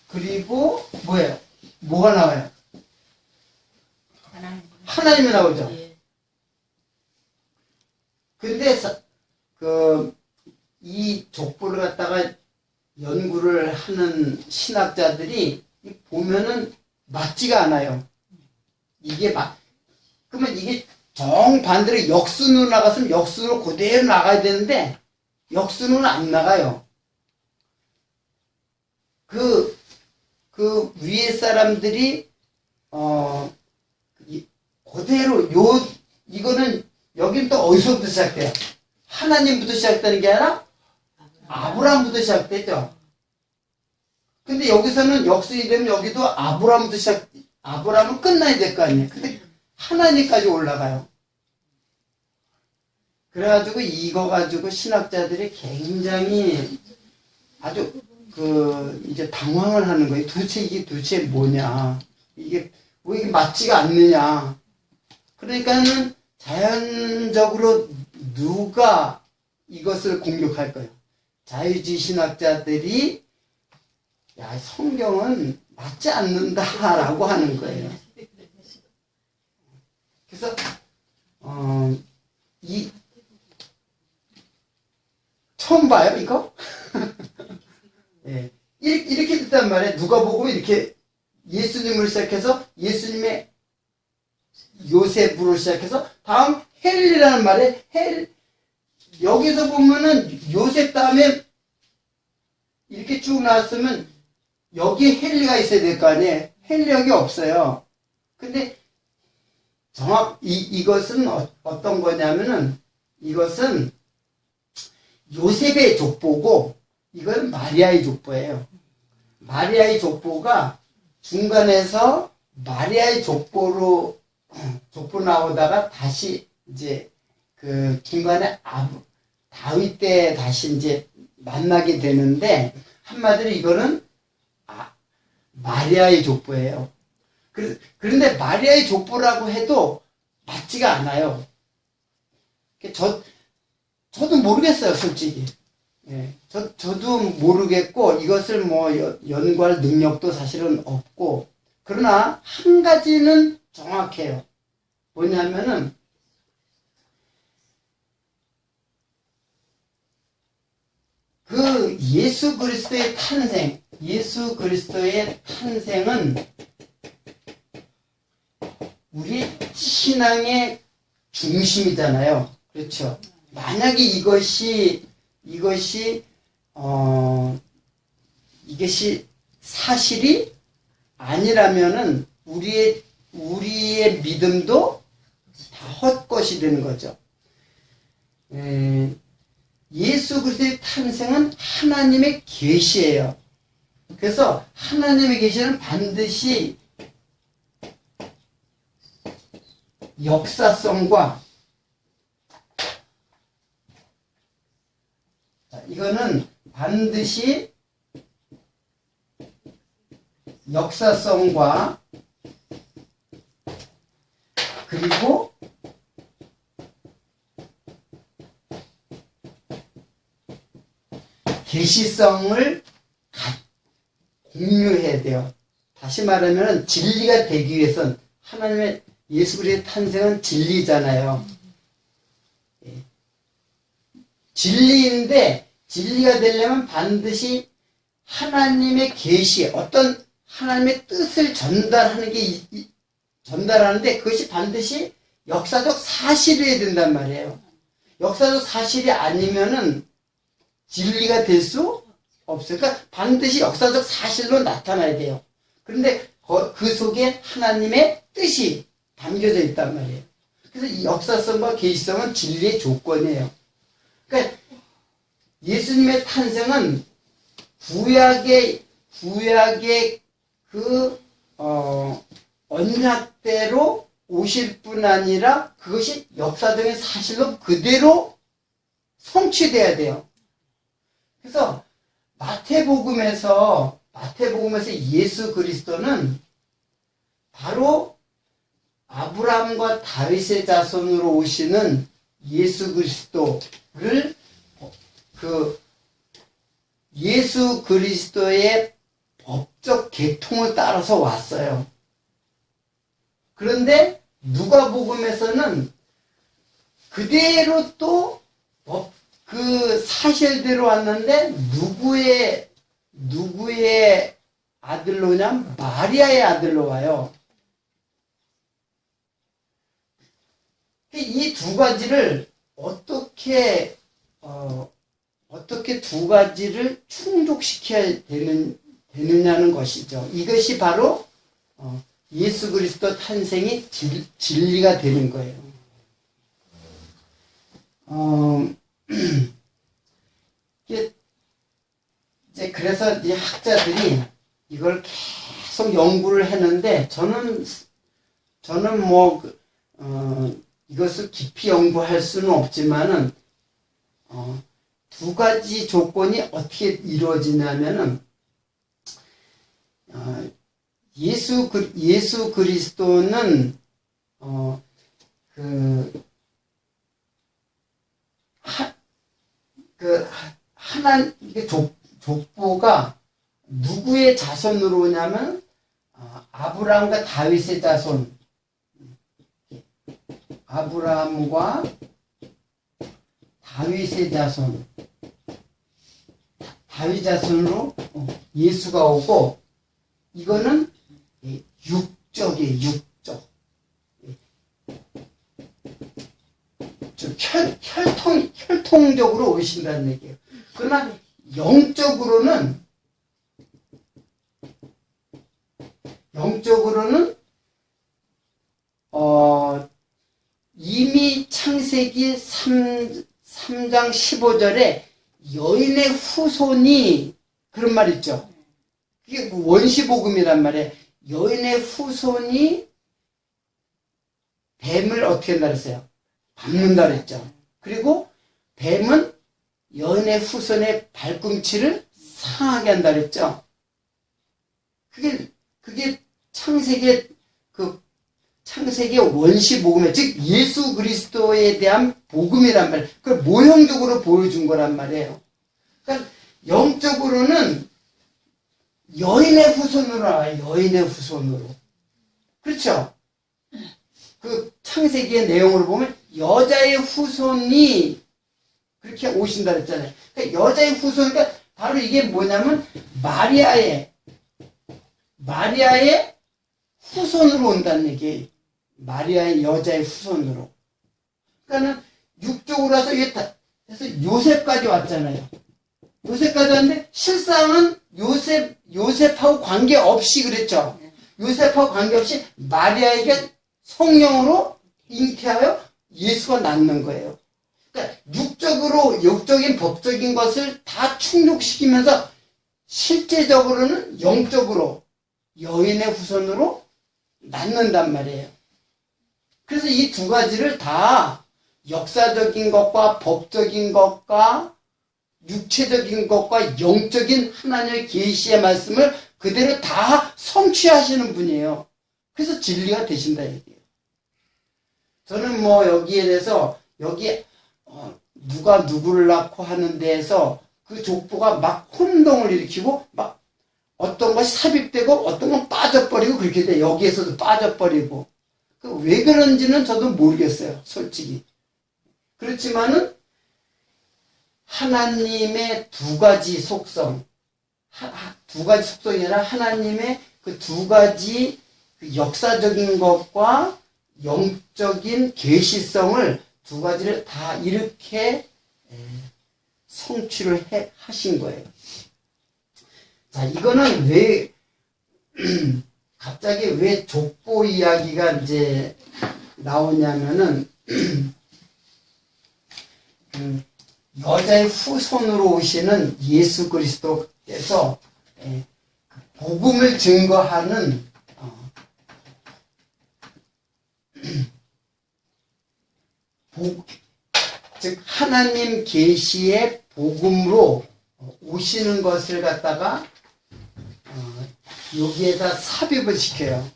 Speaker 1: 그리고 뭐예요? 뭐가 나와요? 하나님이 나오죠. 근데 이 족보를 갖다가 연구를 하는 신학자들이 보면은 맞지가 않아요. 그러면 이게 정반대로 역순으로 나갔으면 역순으로 그대로 나가야 되는데 역순으로는 안 나가요. 그 위에 사람들이 그대로 이거는 여긴 또 어디서부터 시작돼요? 하나님부터 시작되는 게 아니라 아브라함부터 시작되죠. 근데 여기서는 역순이 되면 여기도 아브라함은 끝나야 될 거 아니에요. 근데 하나님까지 올라가요. 그래가지고 이거 가지고 신학자들이 굉장히 아주 이제 당황을 하는 거예요. 이게 도대체 뭐냐. 이게 왜 이게 맞지가 않느냐. 그러니까는 자연적으로 누가 이것을 공격할 거예요. 자유주의 신학자들이 야, 성경은 맞지 않는다라고 하는 거예요. 그래서 처음 봐요, 이거? 예. 이렇게 됐단 말이에요. 누가 보고 이렇게 예수님을 시작해서 예수님의 요셉으로 시작해서 다음 헬리라는 말에 여기서 보면은 요셉 다음에 이렇게 쭉 나왔으면 여기에 헬리가 있어야 될 거 아니에요. 헬리 여기 없어요. 근데 이것은 어떤 거냐면은 이것은 요셉의 족보고 이건 마리아의 족보예요. 마리아의 족보가 중간에서 마리아의 족보 나오다가 다시 이제 그 중간에 다윗 때 다시 이제 만나게 되는데 한마디로 이거는 마리아의 족보예요. 그런데 마리아의 족보라고 해도 맞지가 않아요. 저도 모르겠어요, 솔직히. 예, 저도 모르겠고 이것을 뭐 연구할 능력도 사실은 없고 그러나 한 가지는 정확해요. 뭐냐면은 그 예수 그리스도의 탄생은 우리 신앙의 중심이잖아요. 그렇죠. 만약에 이것이 사실이 아니라면은 우리의 믿음도 다 헛것이 되는 거죠. 예수 그리스도의 탄생은 하나님의 계시예요. 그래서 하나님의 계시는 반드시 역사성과 이거는 반드시 역사성과 그리고 계시성을 공유해야 돼요. 다시 말하면 진리가 되기 위해선 하나님의 예수 그리스도의 탄생은 진리잖아요. 진리인데 진리가 되려면 반드시 하나님의 계시, 어떤 하나님의 뜻을 전달하는데 그것이 반드시 역사적 사실이어야 된단 말이에요. 역사적 사실이 아니면은 진리가 될 수 없어요. 그러니까 반드시 역사적 사실로 나타나야 돼요. 그런데 그 속에 하나님의 뜻이 담겨져 있단 말이에요. 그래서 이 역사성과 계시성은 진리의 조건이에요. 그러니까 예수님의 탄생은 구약의 언약대로 오실 뿐 아니라 그것이 역사적인 사실로 그대로 성취돼야 돼요. 그래서 마태복음에서 예수 그리스도는 바로 아브라함과 다윗의 자손으로 오시는 예수 그리스도를 예수 그리스도의 법적 계통을 따라서 왔어요. 그런데 누가복음에서는 그대로 또 그 사실대로 왔는데 누구의 아들로냐? 마리아의 아들로 와요. 이 두 가지를 어떻게 두 가지를 충족시켜야 되느냐는 것이죠. 이것이 바로 예수 그리스도 탄생이 진리가 되는 거예요. 이제 그래서 이제 학자들이 이걸 계속 연구를 했는데 저는 뭐 이것을 깊이 연구할 수는 없지만은 두 가지 조건이 어떻게 이루어지냐면은 예수 그리스도는 이게 족보가 누구의 자손으로 오냐면 아브라함과 다윗의 자손, 아브라함과 다윗의 자손, 다윗 자손으로 예수가 오고, 이거는 육적이에요. 육적. 좀 혈통적으로 오신다는 얘기예요. 그러나 영적으로는 이미 창세기 3장 15절에 여인의 후손이 그런 말 있죠. 그게 원시복음이란 말이에요. 여인의 후손이 뱀을 어떻게 한다 그랬어요? 밟는다 그랬죠. 그리고 뱀은 여인의 후손의 발꿈치를 상하게 한다 그랬죠. 그게 창세기의 원시 복음에, 즉 예수 그리스도에 대한 복음이란 말이에요. 그걸 모형적으로 보여준 거란 말이에요. 그러니까 영적으로는 여인의 후손으로 나와요. 여인의 후손으로. 그렇죠? 그 창세기의 내용으로 보면 여자의 후손이 그렇게 오신다 그랬잖아요. 그러니까 여자의 후손, 그러니까 바로 이게 뭐냐면 마리아의 후손으로 온다는 얘기예요. 마리아의 여자의 후손으로. 그러니까는 육적으로 와서 이게 다 해서 요셉까지 왔잖아요. 요셉까지 왔는데 실상은 요셉하고 관계없이 그랬죠. 요셉하고 관계없이 마리아에게 성령으로 잉태하여 예수가 낳는 거예요. 그러니까 육적인 법적인 것을 다 충족시키면서 실제적으로는 영적으로 여인의 후손으로 낳는단 말이에요. 그래서 이 두 가지를 다 역사적인 것과 법적인 것과 육체적인 것과 영적인 하나님의 계시의 말씀을 그대로 다 성취하시는 분이에요. 그래서 진리가 되신다 얘기예요. 저는 뭐 여기에 대해서 누가 누구를 낳고 하는 데에서 그 족보가 막 혼동을 일으키고 막 어떤 것이 삽입되고 어떤 건 빠져버리고 그렇게 돼. 여기에서도 빠져버리고. 왜 그런지는 저도 모르겠어요. 솔직히. 그렇지만은 하나님의 두 가지 속성이 아니라 하나님의 그 두 가지 역사적인 것과 영적인 계시성을 두 가지를 다 이렇게 성취를 하신 거예요. 자, 이거는 갑자기 왜 족보 이야기가 이제 나오냐면은, 여자의 후손으로 오시는 예수 그리스도께서 복음을 증거하는 즉 하나님 계시의 복음으로 오시는 것을 갖다가 여기에다 삽입을 시켜요.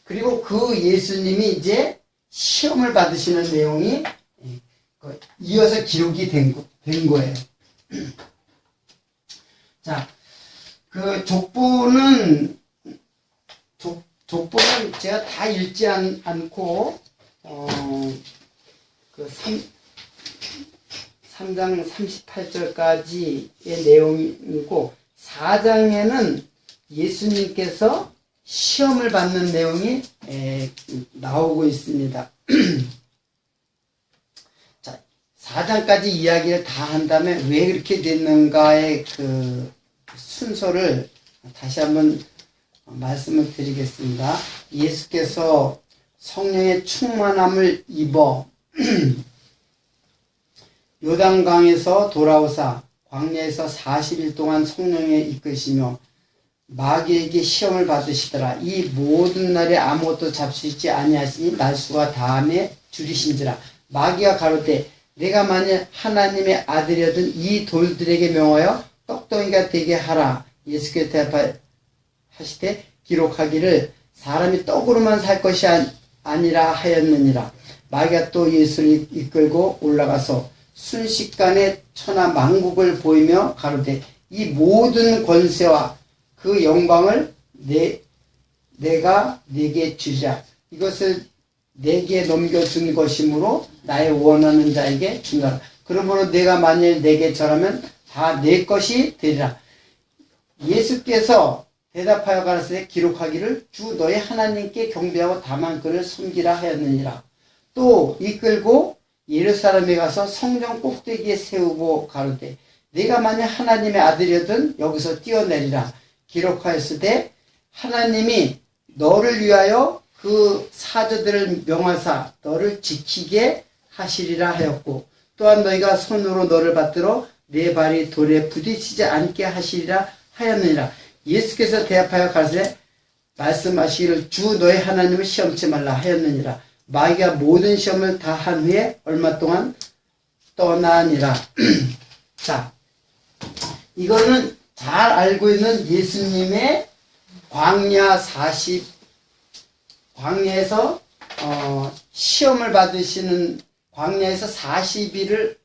Speaker 1: 그리고 그 예수님이 이제 시험을 받으시는 내용이 이어서 기록이 된 거예요. 자, 그 족보는 제가 다 읽지 않고, 그 3장 38절까지의 내용이고, 4장에는 예수님께서 시험을 받는 내용이 나오고 있습니다. 자, 4장까지 이야기를 다 한 다음에 왜 그렇게 됐는가의 그 순서를 다시 한번 말씀을 드리겠습니다. 예수께서 성령의 충만함을 입어 요단강에서 돌아오사 광야에서 40일 동안 성령에 이끄시며 마귀에게 시험을 받으시더라. 이 모든 날에 아무것도 잡수지 아니하시니 날수가 다함에 줄이신지라. 마귀가 가로되 내가 만일 하나님의 아들이거든 이 돌들에게 명하여 떡덩이가 되게 하라. 예수께서 대답하시되 기록하기를 사람이 떡으로만 살 것이 아니라 하였느니라. 마귀가 또 예수를 이끌고 올라가서 순식간에 천하 만국을 보이며 가로되 이 모든 권세와 그 영광을 내가 네게 주자. 이것을 내게 넘겨준 것이므로 나의 원하는 자에게 준다. 그러므로 내가 만일 내게 절하면 다 내 것이 되리라. 예수께서 대답하여 가라사대 기록하기를 주 너의 하나님께 경배하고 다만 그를 섬기라 하였느니라. 또 이끌고 예루살렘에 가서 성전 꼭대기에 세우고 가로되 내가 만일 하나님의 아들이거든 여기서 뛰어내리라. 기록하였으되 하나님이 너를 위하여 그 사자들을 명하사 너를 지키게 하시리라 하였고 또한 너희가 손으로 너를 받들어 내 발이 돌에 부딪히지 않게 하시리라 하였느니라. 예수께서 대답하여 가라사대 말씀하시기를 주 너의 하나님을 시험치 말라 하였느니라. 마귀가 모든 시험을 다 한 후에 얼마 동안 떠나니라. 자, 이거는 잘 알고 있는 예수님의 광야에서 시험을 받으시는 광야에서 40일을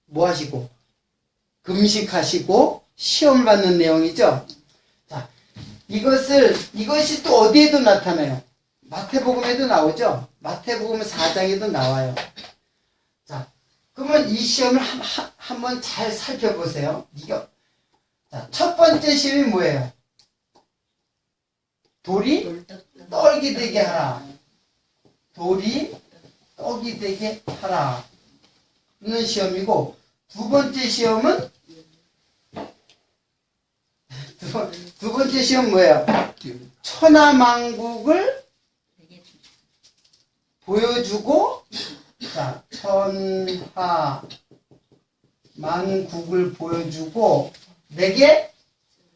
Speaker 1: 뭐 하시고 금식하시고 시험을 받는 내용이죠. 자, 이것이 또 어디에도 나타나요? 마태복음에도 나오죠. 마태복음 4장에도 나와요. 자, 그러면 이 시험을 한번 잘 살펴보세요. 자, 첫 번째 시험이 뭐예요? 돌이 떡이 되게 하라. 돌이 떡이 되게 하라. 는 시험이고, 두 번째 시험은 두 번째 시험 뭐예요? 천하만국을 보여주고, 자, 천하만국을 보여주고 내게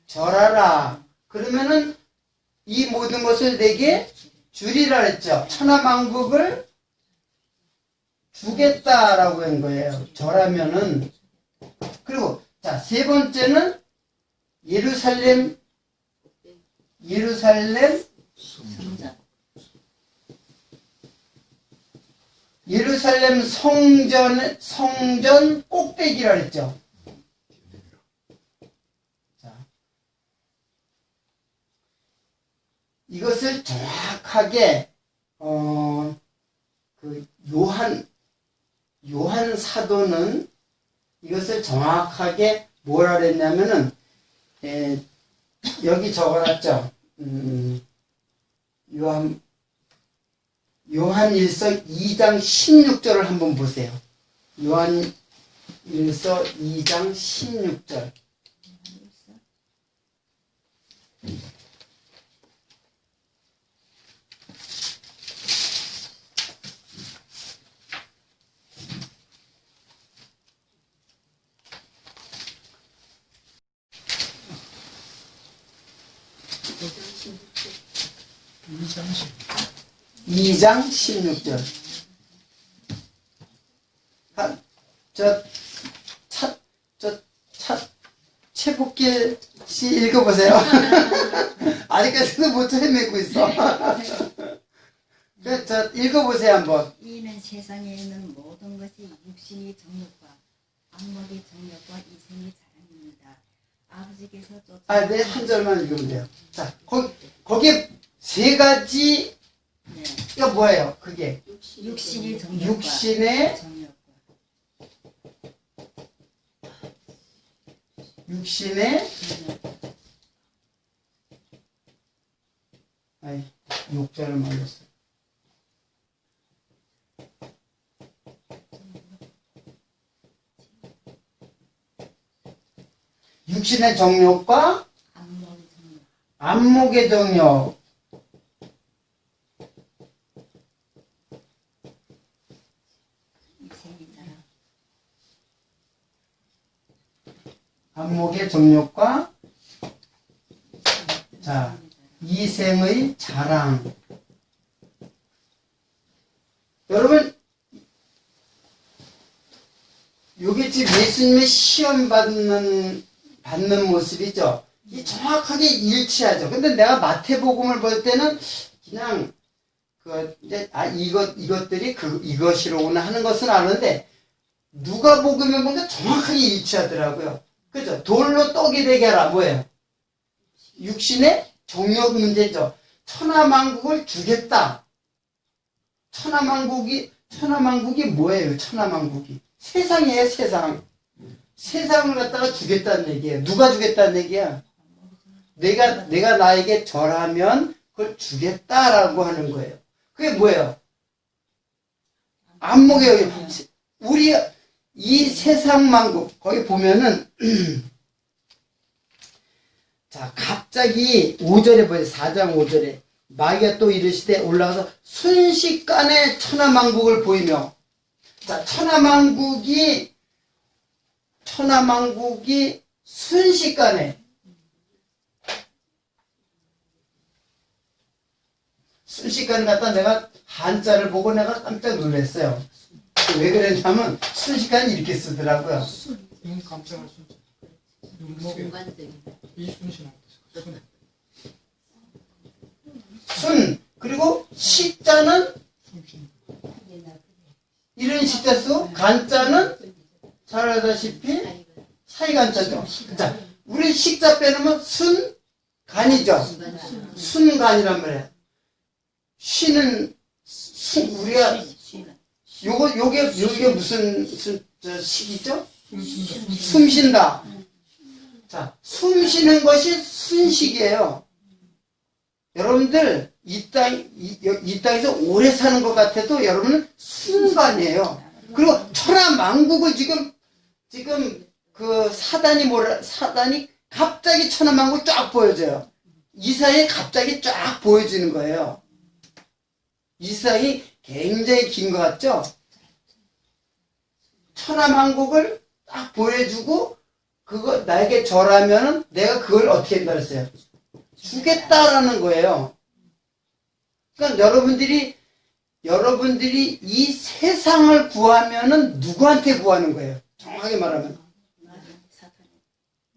Speaker 1: 절하라. 그러면은 이 모든 것을 내게 주리라 했죠. 천하만국을 주겠다라고 한 거예요. 절하면은. 그리고 자, 세 번째는 예루살렘 성전 꼭대기라 했죠. 자, 이것을 정확하게 그 요한 사도는 이것을 정확하게 뭐라 그랬냐면은 여기 적어놨죠. 요한일서 2장 16절을 한번 보세요. 요한일서 2장 16절. 이 2장 16절. 최복길 씨 읽어보세요. 아직까지도 못 헤매고 있어. 읽어보세요, 한번.
Speaker 3: 이는 세상에 있는 모든 것이 육신의 정욕과 안목의 정욕과 이생의 자랑입니다. 아버지께서 쫓아
Speaker 1: 네, 한 절만 읽으면 돼요. 자, 거기에 세 가지,
Speaker 3: 네.
Speaker 1: 이거 뭐예요? 그게.
Speaker 3: 육신의 정욕과
Speaker 1: 육신의
Speaker 3: 정욕과
Speaker 1: 아니, 욕자를 말렸어요. 육신의 정욕과
Speaker 3: 안목의 정욕
Speaker 1: 안목의 정욕.
Speaker 3: 이생의 자랑
Speaker 1: 안목의 정욕과 자, 이생의 자랑. 여러분, 요게 지금 예수님의 시험 받는 모습이죠. 이 정확하게 일치하죠. 근데 내가 마태복음을 볼 때는 그냥 이것들이 이것이로구나 하는 것은 아는데 누가복음에 보니까 정확하게 일치하더라고요. 그죠? 돌로 떡이 되게 하라. 뭐예요? 육신의 정욕 문제죠. 천하만국을 주겠다. 천하만국이 뭐예요? 천하만국이 세상이에요. 세상을 갖다가 주겠다는 얘기예요. 누가 주겠다는 얘기야? 내가 나에게 절하면 그걸 주겠다라고 하는 거예요. 그게 뭐예요? 안목의 우리 이 세상 만국 거기 보면은 자, 갑자기 5절에 보세요. 4장 5절에 마귀가 또 이르시되 올라가서 순식간에 천하만국을 보이며, 자, 천하만국이 순식간에 갖다 내가 한자를 보고 내가 깜짝 놀랐어요. 왜 그랬냐면 순식간에 이렇게 쓰더라고요.
Speaker 2: 눈 깜짝할 수 있죠. 눈목에 이순신한 뜻.
Speaker 1: 순 그리고 식자는
Speaker 2: 숨쉬는
Speaker 1: 이런 식자 쓰고 간자는 잘 알다시피 사이간자죠. 자, 우리 식자 빼놓으면 순간이죠. 순간이란 말이에요. 쉬는 우리가 요게 무슨 식이죠? 숨 쉰다. 자, 숨 쉬는 것이 순식이에요. 여러분들 이 땅에서 오래 사는 것 같아도 여러분은 순간이에요. 그리고 천하만국을 지금 그 사단이 갑자기 천하만국 쫙 보여줘요. 이사에 갑자기 쫙 보여지는 거예요. 이사이 굉장히 긴 것 같죠? 천하만국을 딱 보여주고 그거 나에게 절하면은 내가 그걸 어떻게 한다 그랬어요? 주겠다라는 거예요. 그러니까 여러분들이 이 세상을 구하면은 누구한테 구하는 거예요? 정확하게 말하면.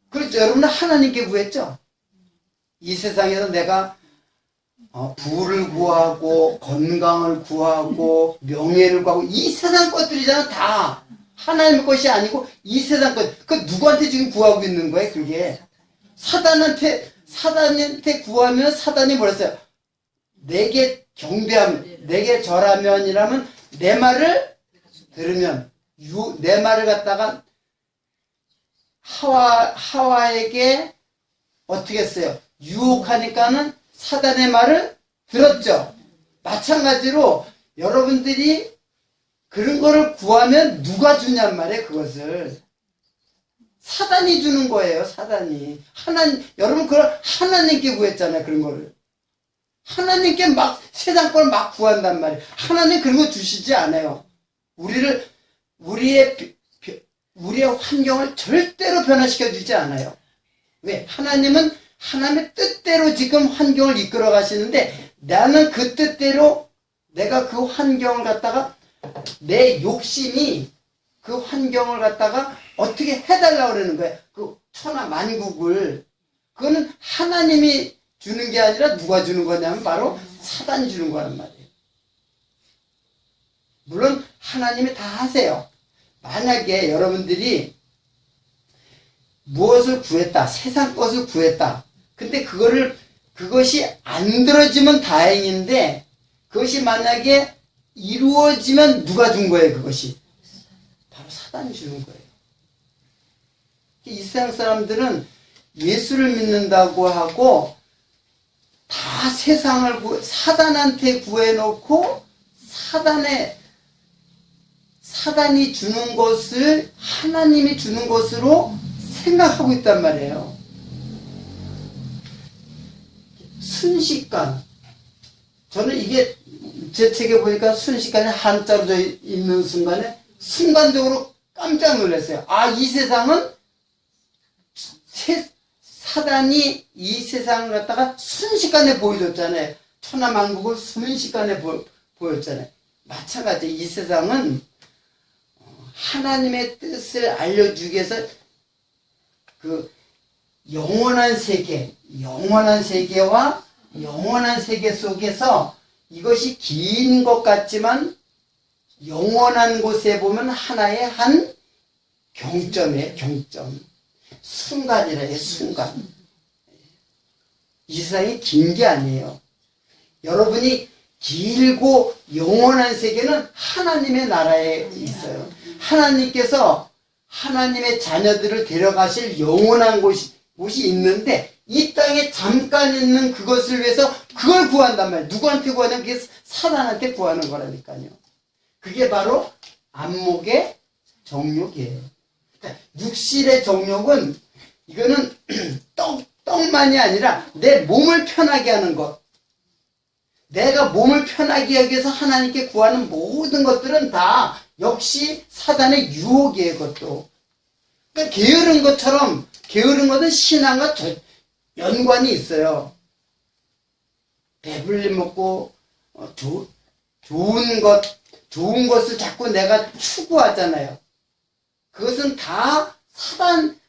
Speaker 1: 그렇죠. 여러분은 하나님께 구했죠? 이 세상에서 내가 부를 구하고 건강을 구하고 명예를 구하고 이 세상 것들이잖아. 다 하나님의 것이 아니고 이 세상 것. 그 누구한테 지금 구하고 있는 거예요? 그게 사단한테 구하면 사단이 뭐랬어요? 내게 경배하면, 내게 절하면이라면 내 말을 들으면, 내 말을 갖다가 하와에게 어떻게 했어요? 유혹하니까는 사단의 말을 들었죠. 마찬가지로 여러분들이 그런 거를 구하면 누가 주냔 말이에요, 그것을. 사단이 주는 거예요, 사단이. 여러분 그걸 하나님께 구했잖아요, 그런 거를. 하나님께 세상 걸 막 구한단 말이에요. 하나님 그런 거 주시지 않아요. 우리의 환경을 절대로 변화시켜 주지 않아요. 왜? 하나님은 하나님의 뜻대로 지금 환경을 이끌어 가시는데 나는 그 뜻대로 내가 그 환경을 갖다가 내 욕심이 그 환경을 갖다가 어떻게 해달라고 그러는 거예요. 그 천하만국을. 그거는 하나님이 주는 게 아니라 누가 주는 거냐면 바로 사단이 주는 거란 말이에요. 물론 하나님이 다 하세요. 만약에 여러분들이 무엇을 구했다, 세상 것을 구했다. 근데 그것이 안 들어지면 다행인데 그것이 만약에 이루어지면 누가 준 거예요, 그것이? 바로 사단이 주는 거예요. 이 세상 사람들은 예수를 믿는다고 하고 다 사단한테 구해놓고 사단이 주는 것을 하나님이 주는 것으로 생각하고 있단 말이에요. 순식간. 저는 이게 제 책에 보니까 순식간에 한자로 져 있는 순간에 순간적으로 깜짝 놀랐어요. 이 세상은 사단이 이 세상을 갖다가 순식간에 보여줬잖아요. 천하만국을 순식간에 보였잖아요. 마찬가지 이 세상은 하나님의 뜻을 알려주기 위해서 그 영원한 세계와 영원한 세계 속에서 이것이 긴 것 같지만 영원한 곳에 보면 하나의 한 경점이에요. 경점. 순간이래요. 순간. 이 세상이 긴 게 아니에요. 여러분이 길고 영원한 세계는 하나님의 나라에 있어요. 하나님께서 하나님의 자녀들을 데려가실 영원한 곳이 있는데 이 땅에 잠깐 있는 그것을 위해서 그걸 구한단 말이에요. 누구한테 구하냐면 그게 사단한테 구하는 거라니까요. 그게 바로 안목의 정욕이에요. 그러니까 육신의 정욕은 이거는 떡만이 아니라 내 몸을 편하게 하는 것. 내가 몸을 편하게 하기 위해서 하나님께 구하는 모든 것들은 다 역시 사단의 유혹이에요. 그것도. 그러니까 게으른 것은 신앙과 연관이 있어요. 배불리 먹고 좋은 것을 자꾸 내가 추구하잖아요. 그것은 다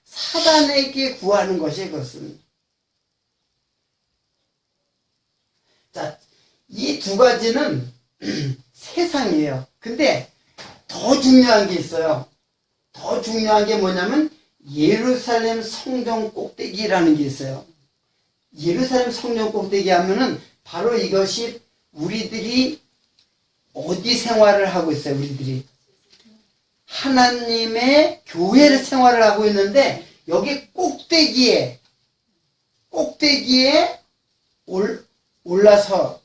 Speaker 1: 사단에게 구하는 것이에요. 그것은. 자, 이 두 가지는 세상이에요. 근데 더 중요한 게 있어요. 더 중요한 게 뭐냐면 예루살렘 성전 꼭대기라는 게 있어요. 예루살렘 성전 꼭대기 하면은 바로 이것이 우리들이 어디 생활을 하고 있어요. 우리들이 하나님의 교회를 생활을 하고 있는데 여기 꼭대기에 올라서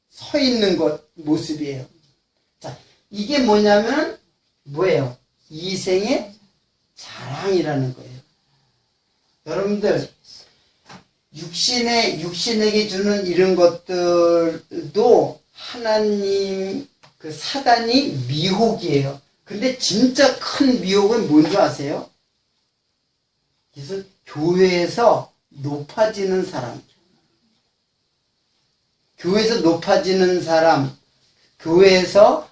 Speaker 1: 서 있는 모습이에요. 자, 이게 뭐냐면 뭐예요? 이생의 자랑이라는 거예요. 여러분들 육신에게 주는 이런 것들도 하나님 그 사단이 미혹이에요. 근데 진짜 큰 미혹은 뭔지 아세요? 그래서 교회에서 높아지는 사람, 교회에서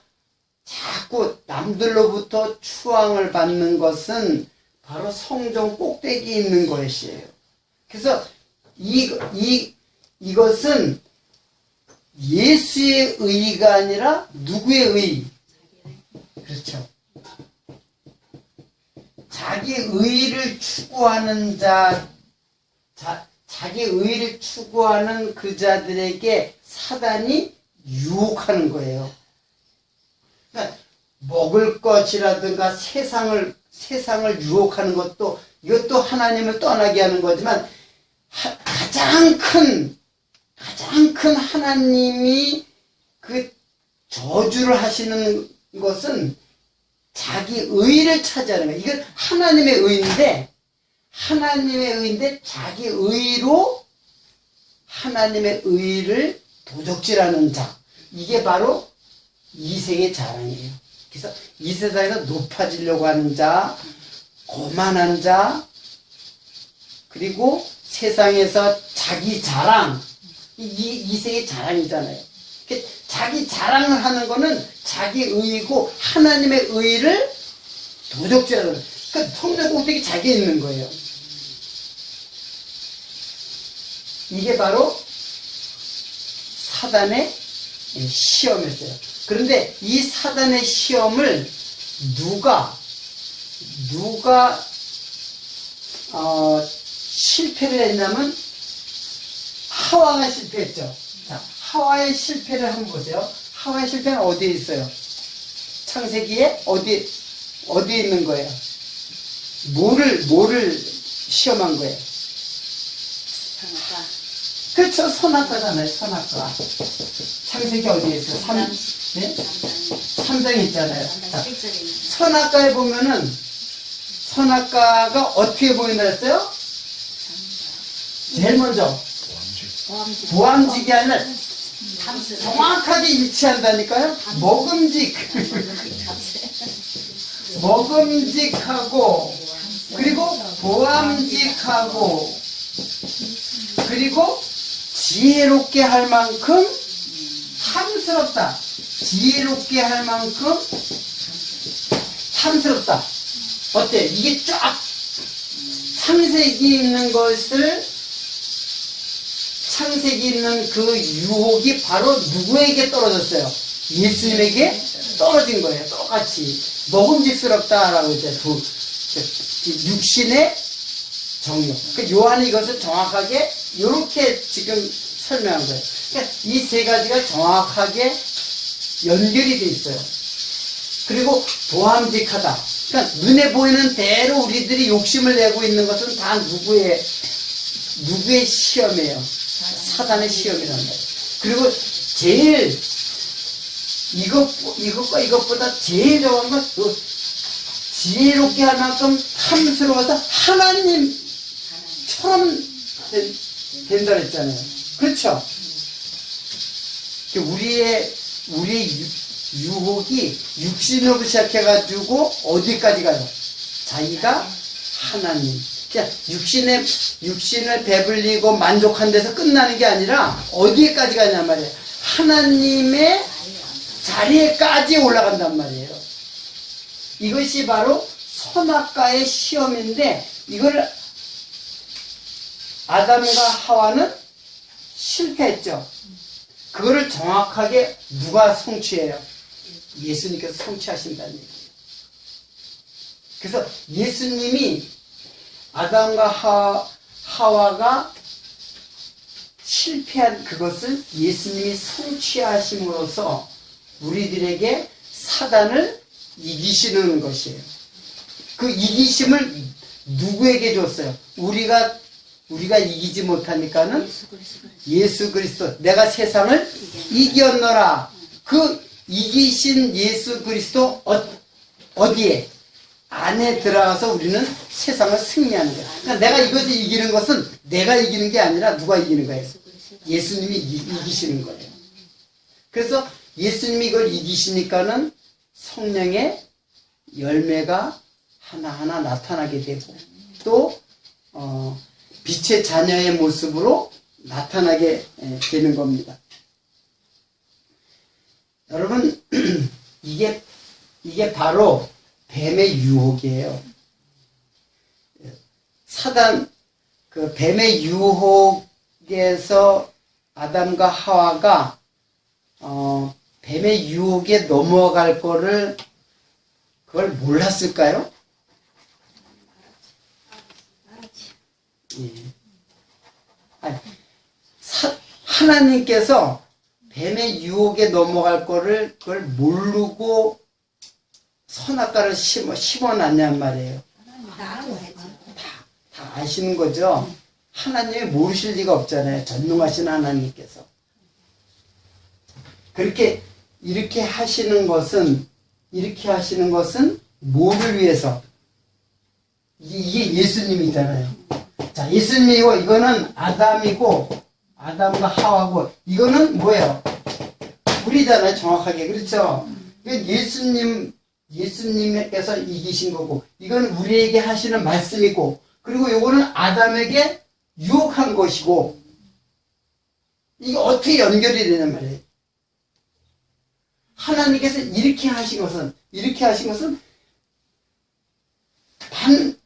Speaker 1: 자꾸 남들로부터 추앙을 받는 것은 바로 성전 꼭대기에 있는 것이에요. 그래서 이것은 예수의 의가 아니라 누구의 의? 그렇죠. 자기 의를 추구하는 자기 의를 추구하는 그 자들에게 사단이 유혹하는 거예요. 그러니까 먹을 것이라든가 세상을 유혹하는 것도 이것도 하나님을 떠나게 하는 거지만 가장 큰 하나님이 그 저주를 하시는 것은 자기 의를 차지하는 거예요. 이건 하나님의 의인데 자기 의로 하나님의 의를 도적질하는 자. 이게 바로 이생의 자랑이에요. 그래서 이 세상에서 높아지려고 하는 자, 거만한 자, 그리고 세상에서 자기 자랑, 이생의 자랑이잖아요. 자기 자랑을 하는 거는 자기 의이고 하나님의 의를 도적질하는 거예요. 그러니까 성전 꼭대기 자기에 있는 거예요. 이게 바로 사단의 시험이었어요. 그런데 이 사단의 시험을 누가 실패를 했냐면 하와가 실패했죠. 자, 하와의 실패를 한번 보세요. 하와의 실패는 어디에 있어요? 창세기에 어디에 있는 거예요? 뭐를 시험한 거예요? 그렇죠. 선악과잖아요. 선악과. 창세기 어디에 있어요? 3장에 있잖아요. 자, 선악과에 보면은 선악과가 어떻게 보인다 했어요? 제일 먼저 보암직이 아니라 정확하게 일치한다니까요. 먹음직하고 그리고 보암직하고 그리고 지혜롭게 할 만큼 탐스럽다. 지혜롭게 할 만큼 탐스럽다. 어때? 이게 쫙 창세기 있는 것을 창세기 있는 그 유혹이 바로 누구에게 떨어졌어요? 예수님에게 떨어진 거예요. 똑같이 먹음직스럽다라고 했죠. 육신의 정욕. 그 요한이 이것을 정확하게 이렇게 지금 설명한 거예요. 그러니까 이 세 가지가 정확하게 연결이 돼 있어요. 그리고 보암직하다. 그러니까 눈에 보이는 대로 우리들이 욕심을 내고 있는 것은 다 누구의 시험이에요. 사단의 시험이란 말이에요. 그리고 제일 이것과 이것보다 제일 좋은 건 지혜롭게 할 만큼 탐스러워서 하나님처럼 된다 그랬잖아요. 그렇죠? 우리의 유혹이 육신으로 시작해가지고 어디까지 가요? 자기가 하나님. 그냥 육신을 배불리고 만족한 데서 끝나는 게 아니라 어디에까지 가냔 말이에요. 하나님의 자리에까지 올라간단 말이에요. 이것이 바로 선악과의 시험인데 이거를 아담과 하와는 실패했죠. 그거를 정확하게 누가 성취해요? 예수님께서 성취하신다는 얘기예요. 그래서 예수님이 아담과 하와가 실패한 그것을 예수님이 성취하심으로써 우리들에게 사단을 이기시는 것이에요. 그 이기심을 누구에게 줬어요? 우리가 이기지 못하니까는 예수 그리스도 내가 세상을 이겼노라. 그 이기신 예수 그리스도 어디에? 안에 들어가서 우리는 세상을 승리하는 거예요. 그러니까 내가 이것을 이기는 것은 내가 이기는 게 아니라 누가 이기는 거예요? 예수님이 이기시는 거예요. 그래서 예수님이 이걸 이기시니까는 성령의 열매가 하나하나 나타나게 되고 또 빛의 자녀의 모습으로 나타나게 되는 겁니다. 여러분 이게 바로 뱀의 유혹이에요. 사단 그 뱀의 유혹에서 아담과 하와가 뱀의 유혹에 넘어갈 거를 그걸 몰랐을까요? 예. 하나님께서 뱀의 유혹에 넘어갈 거를 그걸 모르고 선악과를 심어놨냔 말이에요. 다 아시는 거죠? 하나님이 모르실 리가 없잖아요. 전능하신 하나님께서. 이렇게 하시는 것은 뭐를 위해서? 이게 예수님이잖아요. 자, 예수님이고, 이거는 아담이고, 아담과 하와고, 이거는 뭐예요? 우리잖아요, 정확하게. 그렇죠? 예수님께서 이기신 거고, 이건 우리에게 하시는 말씀이고, 그리고 이거는 아담에게 유혹한 것이고, 이게 어떻게 연결이 되냔 말이에요. 하나님께서 이렇게 하신 것은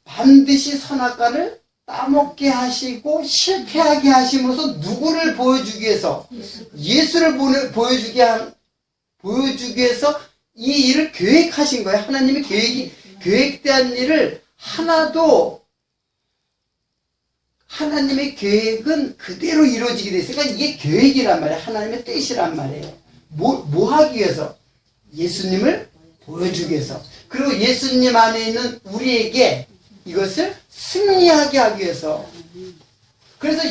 Speaker 1: 반드시 선악과를 따먹게 하시고 실패하게 하심으로써 누구를 보여주기 위해서? 예수를 보여주기 위해서 이 일을 계획하신 거예요. 하나님의 계획된 일을 하나도 하나님의 계획은 그대로 이루어지게 돼 있어요. 그러니까 이게 계획이란 말이에요. 하나님의 뜻이란 말이에요. 뭐 하기 위해서? 예수님을 보여주기 위해서. 그리고 예수님 안에 있는 우리에게 이것을 승리하게 하기 위해서. 그래서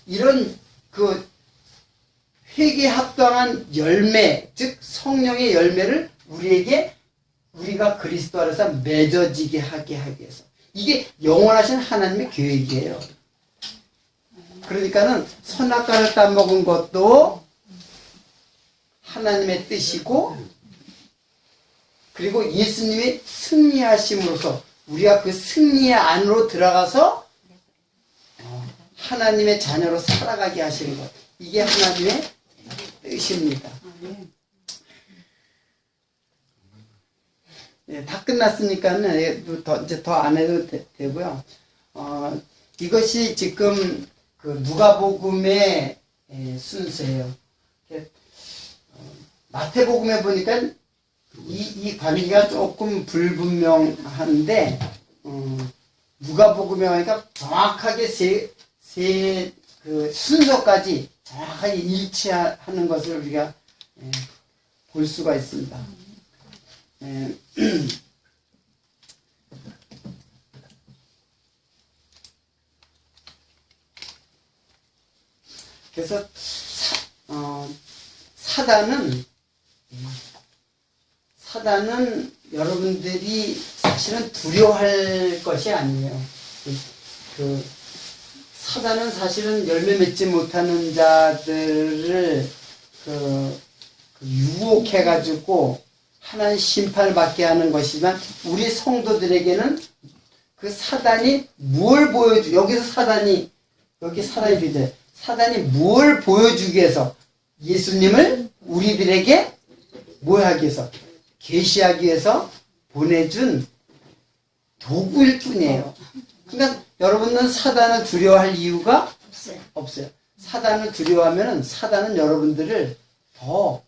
Speaker 1: 이런 그 회개에 합당한 열매, 즉 성령의 열매를 우리가 그리스도 안에서 맺어지게 하게 하기 위해서. 이게 영원하신 하나님의 계획이에요. 그러니까는 선악과를 따먹은 것도 하나님의 뜻이고, 그리고 예수님이 승리하심으로써 우리가 그 승리의 안으로 들어가서 하나님의 자녀로 살아가게 하시는 것. 이게 하나님의 뜻입니다. 네, 다 끝났으니까는 이제 더 안 해도 되고요. 이것이 지금 그 누가복음의 순서예요. 마태복음에 보니까 이 관계가 조금 불분명한데 누가복음에 보니까 정확하게 그 순서까지 정확하게 일치하는 것을 우리가 볼 수가 있습니다. 그래서 사단은 여러분들이 사실은 두려워할 것이 아니에요. 사단은 사실은 열매 맺지 못하는 자들을 유혹해가지고 하나님 심판을 받게 하는 것이지만 우리 성도들에게는 그 사단이 뭘 여기서 사단이 비대. 사단이 뭘 보여주기 위해서 예수님을 우리들에게 뭐 하기 위해서 계시하기 위해서 보내준 도구일 뿐이에요. 그러니까 여러분은 사단을 두려워할 이유가 없어요. 사단을 두려워하면 사단은 여러분들을 더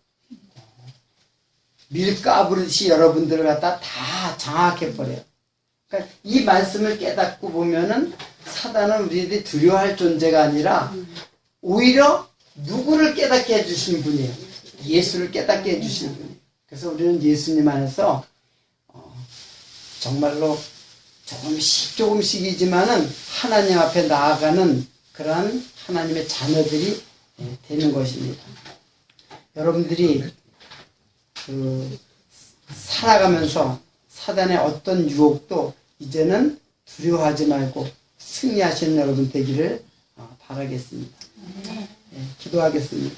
Speaker 1: 밀가부르듯이 여러분들을 갖다 다 장악해버려요. 그러니까 이 말씀을 깨닫고 보면은 사단은 우리들이 두려워할 존재가 아니라 오히려 누구를 깨닫게 해주시는 분이에요. 예수를 깨닫게 해주시는 분이에요. 그래서 우리는 예수님 안에서 정말로 조금씩이지만은 하나님 앞에 나아가는 그러한 하나님의 자녀들이 되는 것입니다. 여러분들이 살아가면서 사단의 어떤 유혹도 이제는 두려워하지 말고 승리하시는 여러분 되기를 바라겠습니다. 기도하겠습니다.